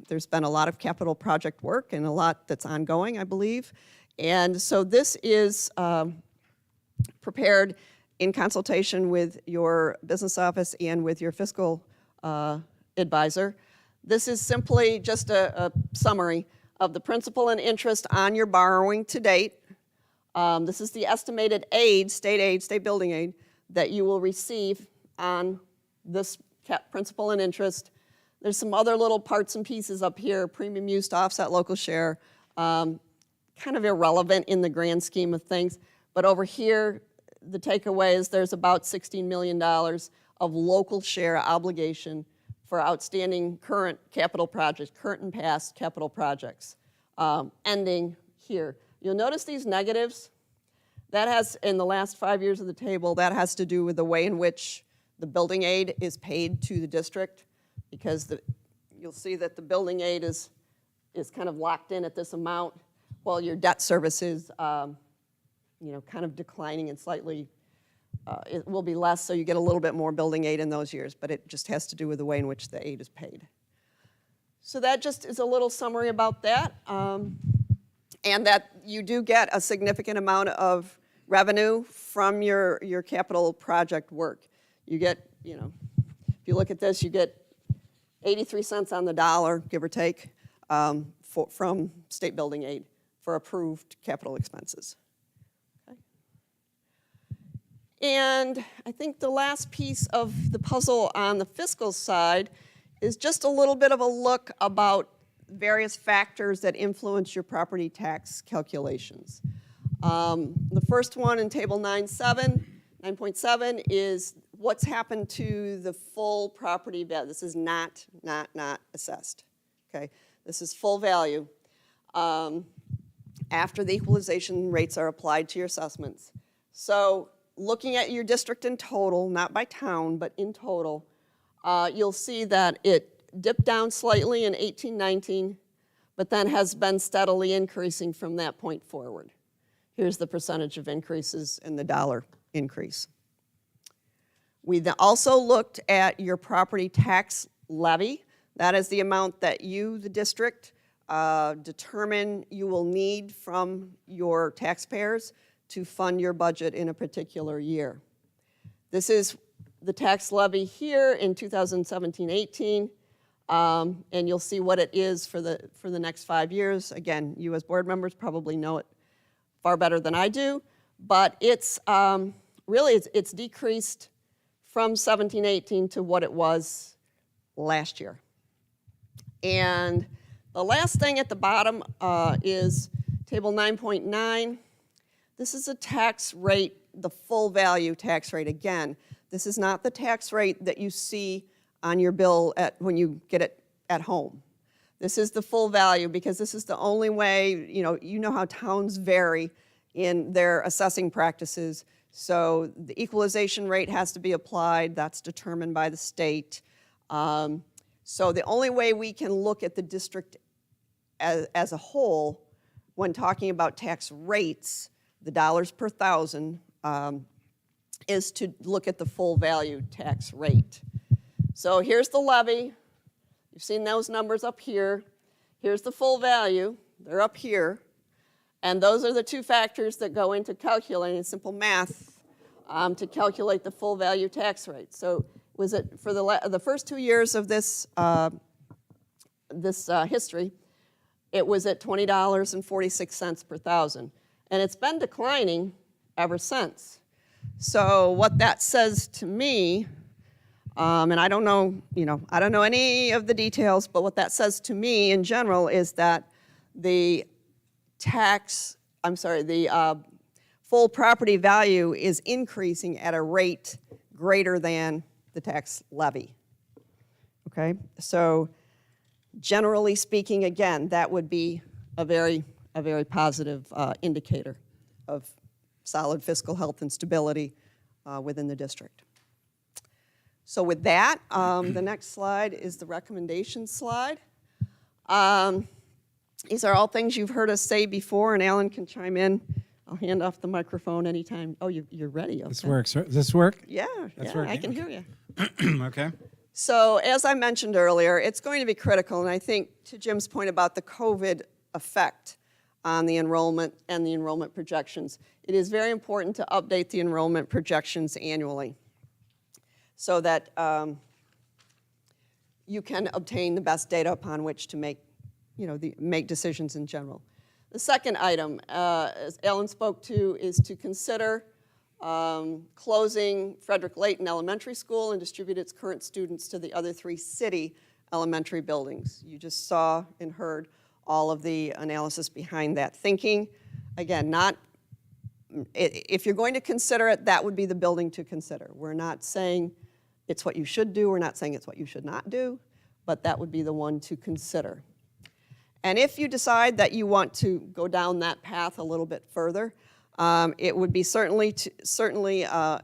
there's been a lot of capital project work and a lot that's ongoing, I believe. And so this is prepared in consultation with your business office and with your fiscal advisor. This is simply just a summary of the principal and interest on your borrowing to date. This is the estimated aid, state building aid, that you will receive on this principal and interest. There's some other little parts and pieces up here, premium used to offset local share, kind of irrelevant in the grand scheme of things. But over here, the takeaway is there's about $16 million of local share obligation for outstanding current capital projects, current and past capital projects, ending here. You'll notice these negatives. That has, in the last 5 years of the table, that has to do with the way in which the building aid is paid to the district, because you'll see that the building aid is kind of locked in at this amount, while your debt service is kind of declining and slightly, it will be less, so you get a little bit more building aid in those years, but it just has to do with the way in which the aid is paid. So that just is a little summary about that. And that you do get a significant amount of revenue from your capital project work. You get, if you look at this, you get 83 cents on the dollar, give or take, from state building aid for approved capital expenses. Okay. And I think the last piece of the puzzle on the fiscal side is just a little bit of a look about various factors that influence your property tax calculations. The first one in table 9.7 is what's happened to the full property value. This is not assessed, okay? This is full value after the equalization rates are applied to your assessments. So looking at your district in total, not by town, but in total, you'll see that it dipped down slightly in 18-19, but then has been steadily increasing from that point forward. Here's the percentage of increases in the dollar increase. We then also looked at your property tax levy. That is the amount that you, the district, determine you will need from your taxpayers to fund your budget in a particular year. This is the tax levy here in 2017-18. And you'll see what it is for the next 5 years. Again, you as board members probably know it far better than I do, but it's really it's decreased from 17-18 to what it was last year. And the last thing at the bottom is table 9.9. This is a tax rate, the full value tax rate. Again, this is not the tax rate that you see on your bill when you get it at home. This is the full value, because this is the only way, you know how towns vary in their assessing practices. So the equalization rate has to be applied. That's determined by the state. So the only way we can look at the district as a whole when talking about tax rates, the dollars per thousand, is to look at the full value tax rate. So here's the levy. You've seen those numbers up here. Here's the full value. They're up here. And those are the two factors that go into calculating simple math to calculate the full value tax rate. So was it for the first 2 years of this history, it was at $20.46 per thousand. And it's been declining ever since. So what that says to me, and I don't know, I don't know any of the details, but what that says to me in general is that the full property value is increasing at a rate greater than the tax levy. Okay, so generally speaking, again, that would be a very positive indicator of solid fiscal health and stability within the district. So with that, the next slide is the recommendation slide. These are all things you've heard us say before, and Alan can chime in. I'll hand off the microphone anytime. Oh, you're ready. Okay. This works. Does this work? Yeah, That's yeah, I working. can hear you. Okay. So as I mentioned earlier, it's going to be critical, and I think to Jim's point about the COVID effect on the enrollment and the enrollment projections, it is very important to update the enrollment projections annually so that you can obtain the best data upon which to make, make decisions in general. The second item, as Ellen spoke to, is to consider closing Frederick Layton Elementary School and distribute its current students to the other 3 city elementary buildings. You just saw and heard all of the analysis behind that thinking. Again, if you're going to consider it, that would be the building to consider. We're not saying it's what you should do, we're not saying it's what you should not do, but that would be the one to consider. And if you decide that you want to go down that path a little bit further, it would be certainly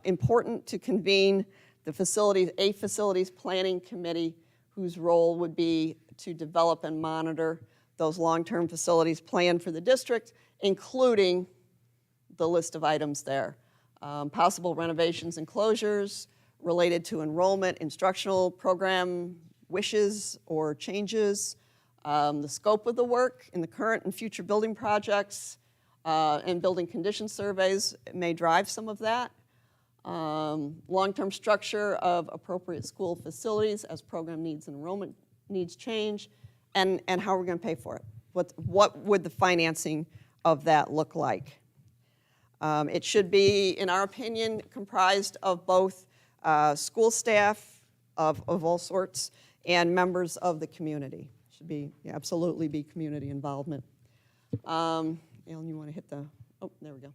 important to convene a facilities planning committee whose role would be to develop and monitor those long-term facilities planned for the district, including the list of items there. Possible renovations and closures related to enrollment, instructional program wishes or changes, the scope of the work in the current and future building projects, and building condition surveys may drive some of that. Long-term structure of appropriate school facilities as program needs and enrollment needs change, and how we're going to pay for it. What would the financing of that look like? It should be, in our opinion, comprised of both school staff of all sorts and members of the community. Should be absolutely be community involvement. Alan, you want to hit the, oh, there we go.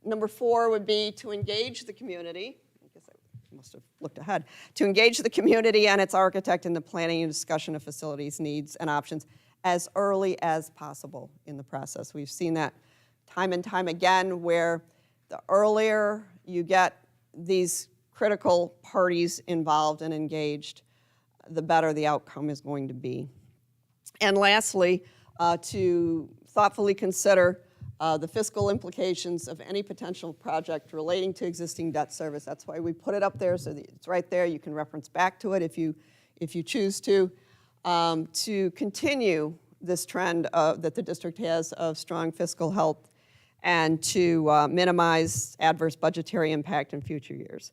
Number 4 would be to engage the community. I guess I must have looked ahead. To engage the community and its architect in the planning and discussion of facilities needs and options as early as possible in the process. We've seen that time and time again, where the earlier you get these critical parties involved and engaged, the better the outcome is going to be. And lastly, to thoughtfully consider the fiscal implications of any potential project relating to existing debt service. That's why we put it up there, so that it's right there. You can reference back to it if you choose to continue this trend that the district has of strong fiscal health and to minimize adverse budgetary impact in future years.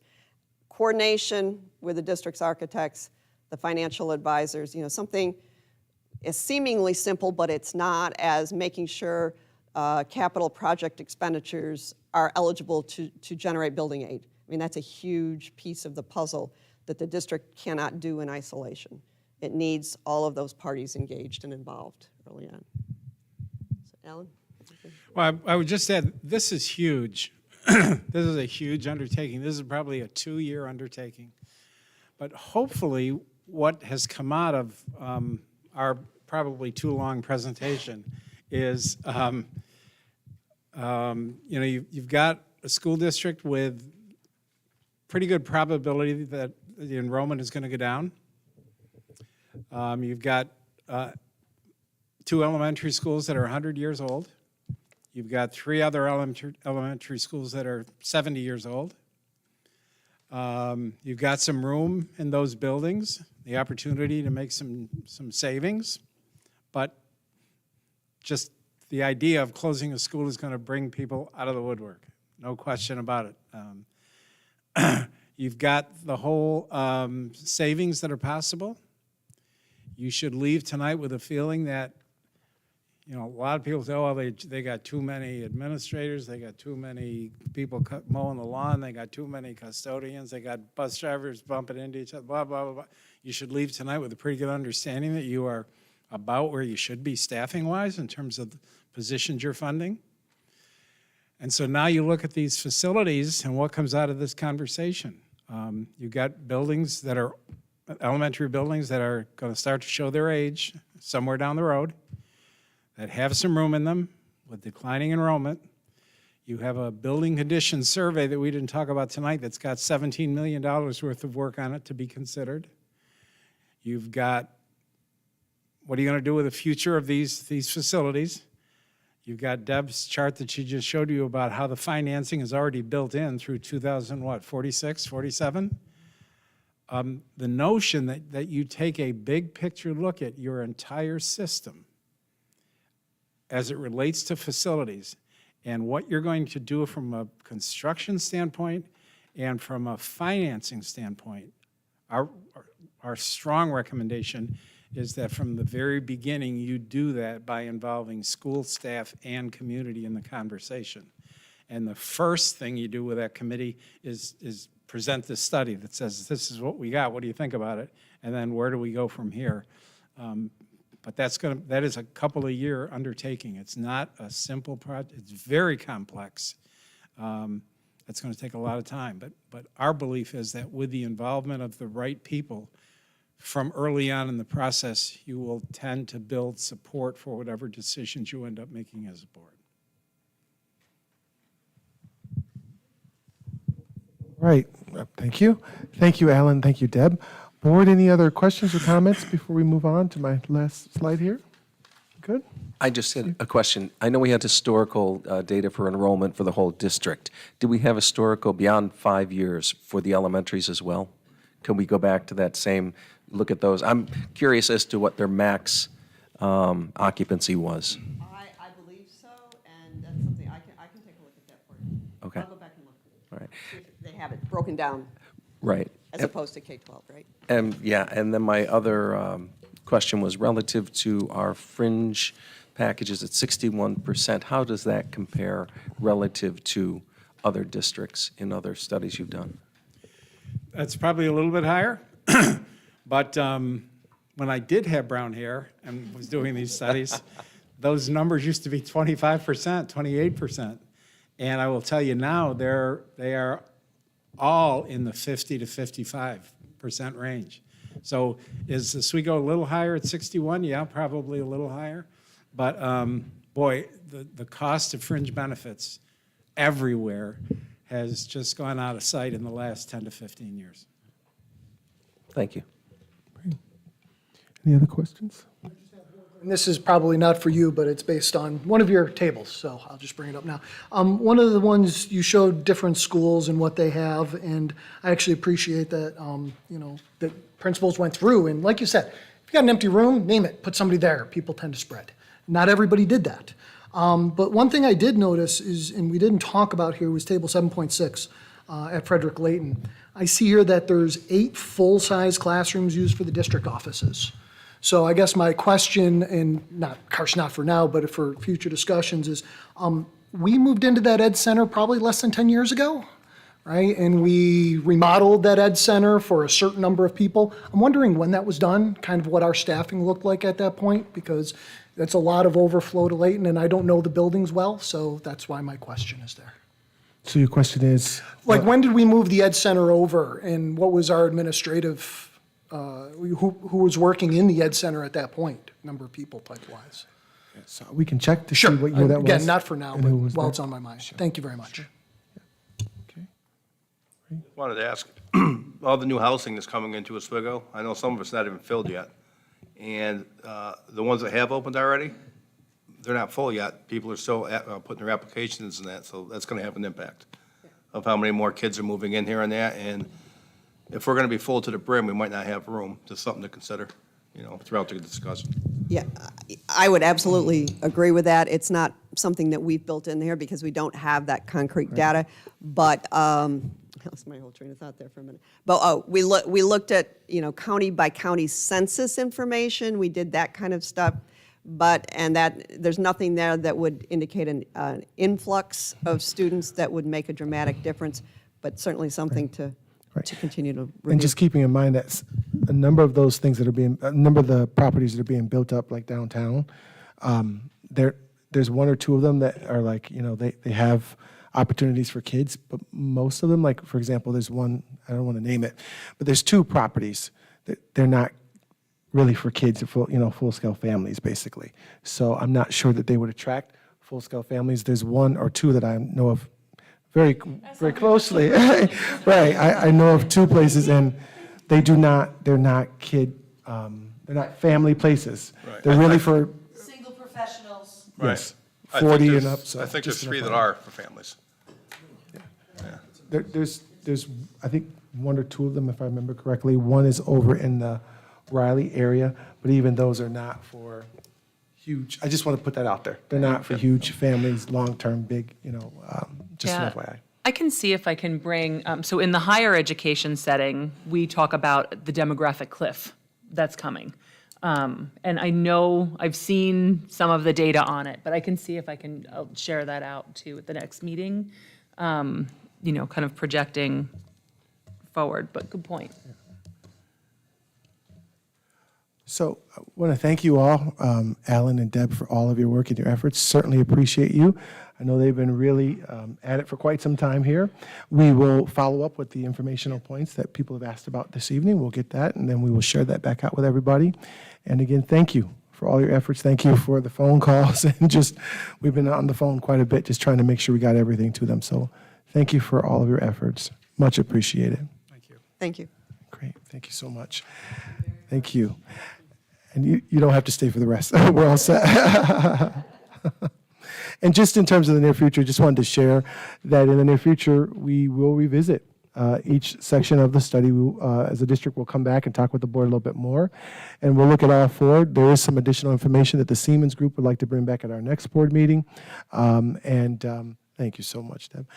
Coordination with the district's architects, the financial advisors, something is seemingly simple, but it's not, as making sure capital project expenditures are eligible to generate building aid. I mean, that's a huge piece of the puzzle that the district cannot do in isolation. It needs all of those parties engaged and involved early on. So, Alan? Well, I would just add, this is huge. This is a huge undertaking. This is probably a 2-year undertaking. But hopefully, what has come out of our probably too long presentation is, you've got a school district with pretty good probability that the enrollment is going to go down. You've got 2 elementary schools that are 100 years old. You've got 3 other elementary schools that are 70 years old. You've got some room in those buildings, the opportunity to make some savings, but just the idea of closing a school is going to bring people out of the woodwork, no question about it. You've got the whole savings that are possible. You should leave tonight with a feeling that, you know, a lot of people say, oh, well, they got too many administrators, they got too many people mowing the lawn, they got too many custodians, they got bus drivers bumping into each other, blah, blah, blah, blah. You should leave tonight with a pretty good understanding that you are about where you should be staffing-wise in terms of the positions you're funding. And so now you look at these facilities and what comes out of this conversation. You've got buildings that are, elementary buildings that are going to start to show their age somewhere down the road, that have some room in them with declining enrollment. You have a building condition survey that we didn't talk about tonight that's got $17 million worth of work on it to be considered. You've got, what are you going to do with the future of these facilities? You've got Deb's chart that she just showed you about how the financing is already built in through 2046, 47? The notion that you take a big picture look at your entire system as it relates to facilities and what you're going to do from a construction standpoint and from a financing standpoint, our strong recommendation is that from the very beginning, you do that by involving school staff and community in the conversation. And the first thing you do with that committee is present this study that says, this is what we got, what do you think about it? And then where do we go from here? But that is a couple of year undertaking. It's not a simple project, it's very complex. It's gonna take a lot of time, but our belief is that with the involvement of the right people from early on in the process, you will tend to build support for whatever decisions you end up making as a board. Right. Thank you. Thank you, Alan. Thank you, Deb. Board, any other questions or comments before we move on to my last slide here? Good? I just had a question. I know we had historical data for enrollment for the whole district. Do we have historical beyond 5 years for the elementaries as well? Can we go back to that same, look at those? I'm curious as to what their max occupancy was. I believe so, and that's something I can take a look at that for you. Okay. I'll go back and look. All right. See if they have it broken down Right. as opposed to K-12, right? And yeah, and then my other question was relative to our fringe packages at 61%. How does that compare relative to other districts in other studies you've done? That's probably a little bit higher, but when I did have brown hair and was doing these studies, those numbers used to be 25%, 28%. And I will tell you now, they are all in the 50 to 55% range. So is Oswego a little higher at 61? Yeah, probably a little higher. But boy, the cost of fringe benefits everywhere has just gone out of sight in the last 10 to 15 years. Thank you. Any other questions? And this is probably not for you, but it's based on one of your tables, so I'll just bring it up now. One of the ones you showed different schools and what they have, and I actually appreciate that, that principals went through, and like you said, if you got an empty room, name it, put somebody there, people tend to spread. Not everybody did that. But one thing I did notice is, and we didn't talk about here, was table 7.6 at Frederick Layton. I see here that there's 8 full-size classrooms used for the district offices. So I guess my question, and not for now, but for future discussions, is we moved into that Ed Center probably less than 10 years ago, right? And we remodeled that Ed Center for a certain number of people. I'm wondering when that was done, kind of what our staffing looked like at that point, because that's a lot of overflow to Layton, and I don't know the buildings well, so that's why my question is there. So your question is? Like, when did we move the Ed Center over, and what was our administrative, who was working in the Ed Center at that point, number of people type-wise? So we can check to see what year that was. Again, not for now, and but who was while there. it's on my mind. Thank you very much. Okay. Wanted to ask, all the new housing that's coming into Oswego, I know some of it's not even filled yet, and the ones that have opened already, they're not full yet. People are still putting their applications in that, so that's going to have an impact of how many more kids are moving in here and that, and if we're going to be full to the brim, we might not have room. Just something to consider, throughout the discussion. Yeah, I would absolutely agree with that. It's not something that we've built in here because we don't have that concrete data. But I lost my whole train of thought there for a minute. But we looked at, you know, county by county census information. We did that kind of stuff. And there's nothing there that would indicate an influx of students that would make a dramatic difference. But certainly something to continue to review. And just keeping in mind that a number of those things that are being, a number of the properties that are being built up, like downtown, there's one or two of them that are like, you know, they have opportunities for kids, but most of them, like, for example, there's one, I don't want to name it, but there's two properties that they're not really for kids, full-scale families, basically. So I'm not sure that they would attract full-scale families. There's one or two that I know of very closely. Right, I know of two places, and they're not family places. Right. They're really for, Single professionals. yes, I think 40 and there's- up. So I think there's just three enough. that are for families. There's, I think, one or two of them, if I remember correctly. One is over in the Riley area, but even those are not for huge, I just want to put that out there. They're not for huge families, long-term, big, just an FYI. I can see if I can bring, so in the higher education setting, we talk about the demographic cliff that's coming. And I know I've seen some of the data on it, but I can see if I'll share that out too at the next meeting, kind of projecting forward, but good point. So I want to thank you all, Alan and Deb, for all of your work and your efforts. Certainly appreciate you. I know they've been really at it for quite some time here. We will follow up with the informational points that people have asked about this evening. We'll get that, and then we will share that back out with everybody. And again, thank you for all your efforts. Thank you for the phone calls, and we've been on the phone quite a bit just trying to make sure we got everything to them. So thank you for all of your efforts. Much appreciated. Thank you. Thank you. Great, thank you so much. Thank you. And you don't have to stay for the rest. We're all set. And just in terms of the near future, just wanted to share that in the near future, we will revisit each section of the study. As a district, we'll come back and talk with the board a little bit more. And we'll look at all four. There is some additional information that the Siemens Group would like to bring back at our next board meeting. Thank you so much, Deb.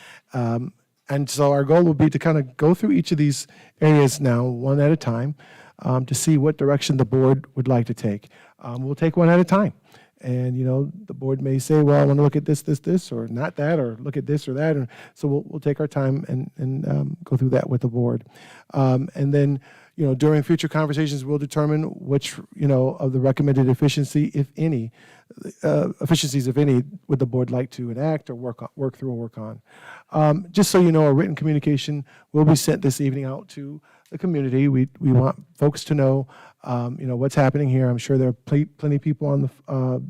And so our goal will be to kind of go through each of these areas now, one at a time, to see what direction the board would like to take. We'll take one at a time. And, the board may say, well, I want to look at this, or not that, or look at this or that. And so we'll take our time and go through that with the board. And then, during future conversations, we'll determine which, of the recommended efficiencies, if any, would the board like to enact or work through or work on. Just so you know, a written communication will be sent this evening out to the community. We want folks to know, what's happening here. I'm sure there are plenty of people on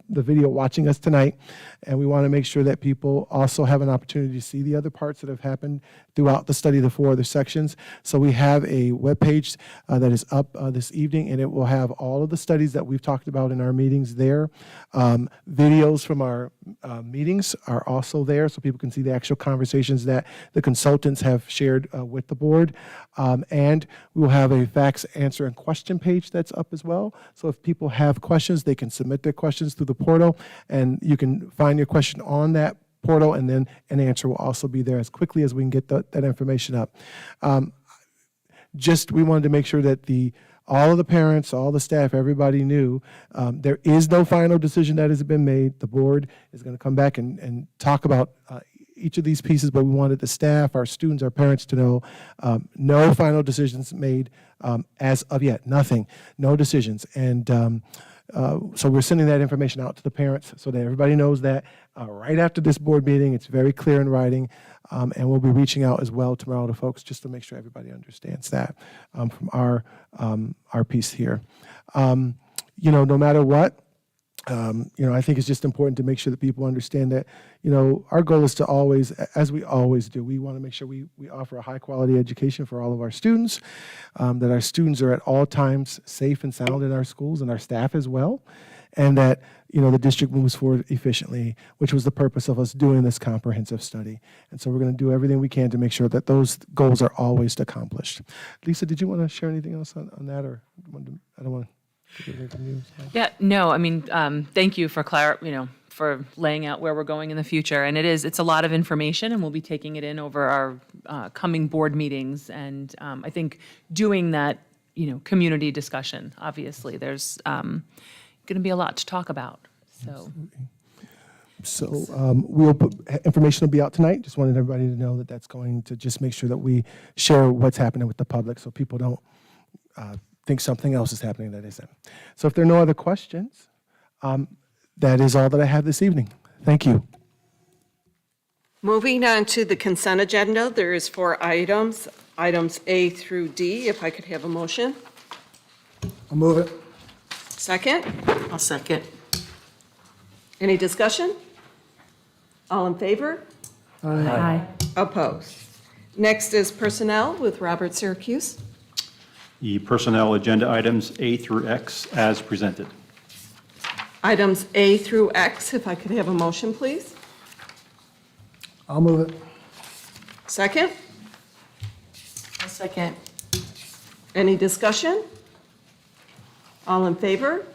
the video watching us tonight, and we want to make sure that people also have an opportunity to see the other parts that have happened throughout the study, the four other sections. So we have a webpage that is up this evening, and it will have all of the studies that we've talked about in our meetings there. Videos from our meetings are also there, so people can see the actual conversations that the consultants have shared with the board. And we will have a facts, answer, and question page that's up as well. So if people have questions, they can submit their questions through the portal, and you can find your question on that portal, and then an answer will also be there as quickly as we can get that information up. We wanted to make sure that all of the parents, all the staff, everybody knew there is no final decision that has been made. The board is going to come back and talk about each of these pieces, but we wanted the staff, our students, our parents to know no final decisions made as of yet, nothing, no decisions. And so we're sending that information out to the parents so that everybody knows that right after this board meeting. It's very clear in writing, and we'll be reaching out as well tomorrow to folks just to make sure everybody understands that from our piece here. No matter what, I think it's just important to make sure that people understand that, our goal is to always, as we always do, we want to make sure we offer a high quality education for all of our students, that our students are at all times safe and sound in our schools, and our staff as well, and that, the district moves forward efficiently, which was the purpose of us doing this comprehensive study. And so we're going to do everything we can to make sure that those goals are always accomplished. Lisa, did you want to share anything else on that, or I don't want to? Yeah, no, I mean, thank you for for laying out where we're going in the future. And it's a lot of information, and we'll be taking it in over our coming board meetings. And I think doing that, community discussion, obviously, there's going to be a lot to talk about, so. So information will be out tonight. Just wanted everybody to know that that's going to just make sure that we share what's happening with the public so people don't think something else is happening that isn't. So if there are no other questions, that is all that I have this evening. Thank you. Moving on to the consent agenda, there is 4 items, items A through D. If I could have a motion. I'll move it. Second? I'll second. Any discussion? All in favor? Aye. Opposed? Next is personnel with Robert Syracuse. The personnel agenda items A through X as presented. Items A through X, if I could have a motion, please. I'll move it. Second? I'll second. Any discussion? All in favor?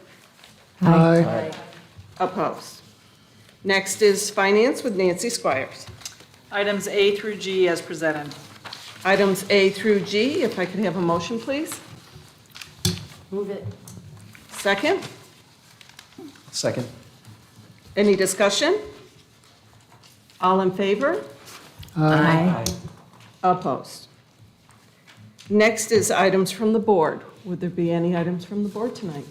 Aye. Opposed? Next is finance with Nancy Squires. Items A through G as presented. Items A through G, if I could have a motion, please. Move it. Second? Second. Any discussion? All in favor? Aye. Opposed? Next is items from the board. Would there be any items from the board tonight?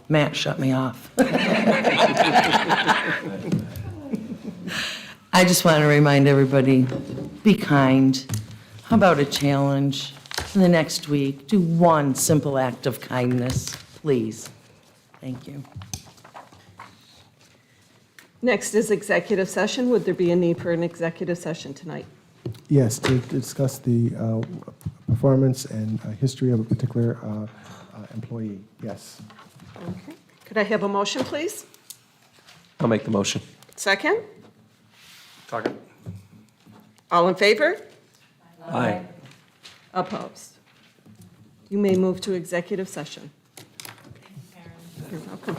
Matt shut me off. I just want to remind everybody, be kind. How about a challenge? In the next week, do one simple act of kindness, please. Thank you. Next is executive session. Would there be a need for an executive session tonight? Yes, to discuss the performance and history of a particular employee. Yes. Okay. Could I have a motion, please? I'll make the motion. Second? Second. All in favor? Aye. Opposed? You may move to executive session. You're welcome.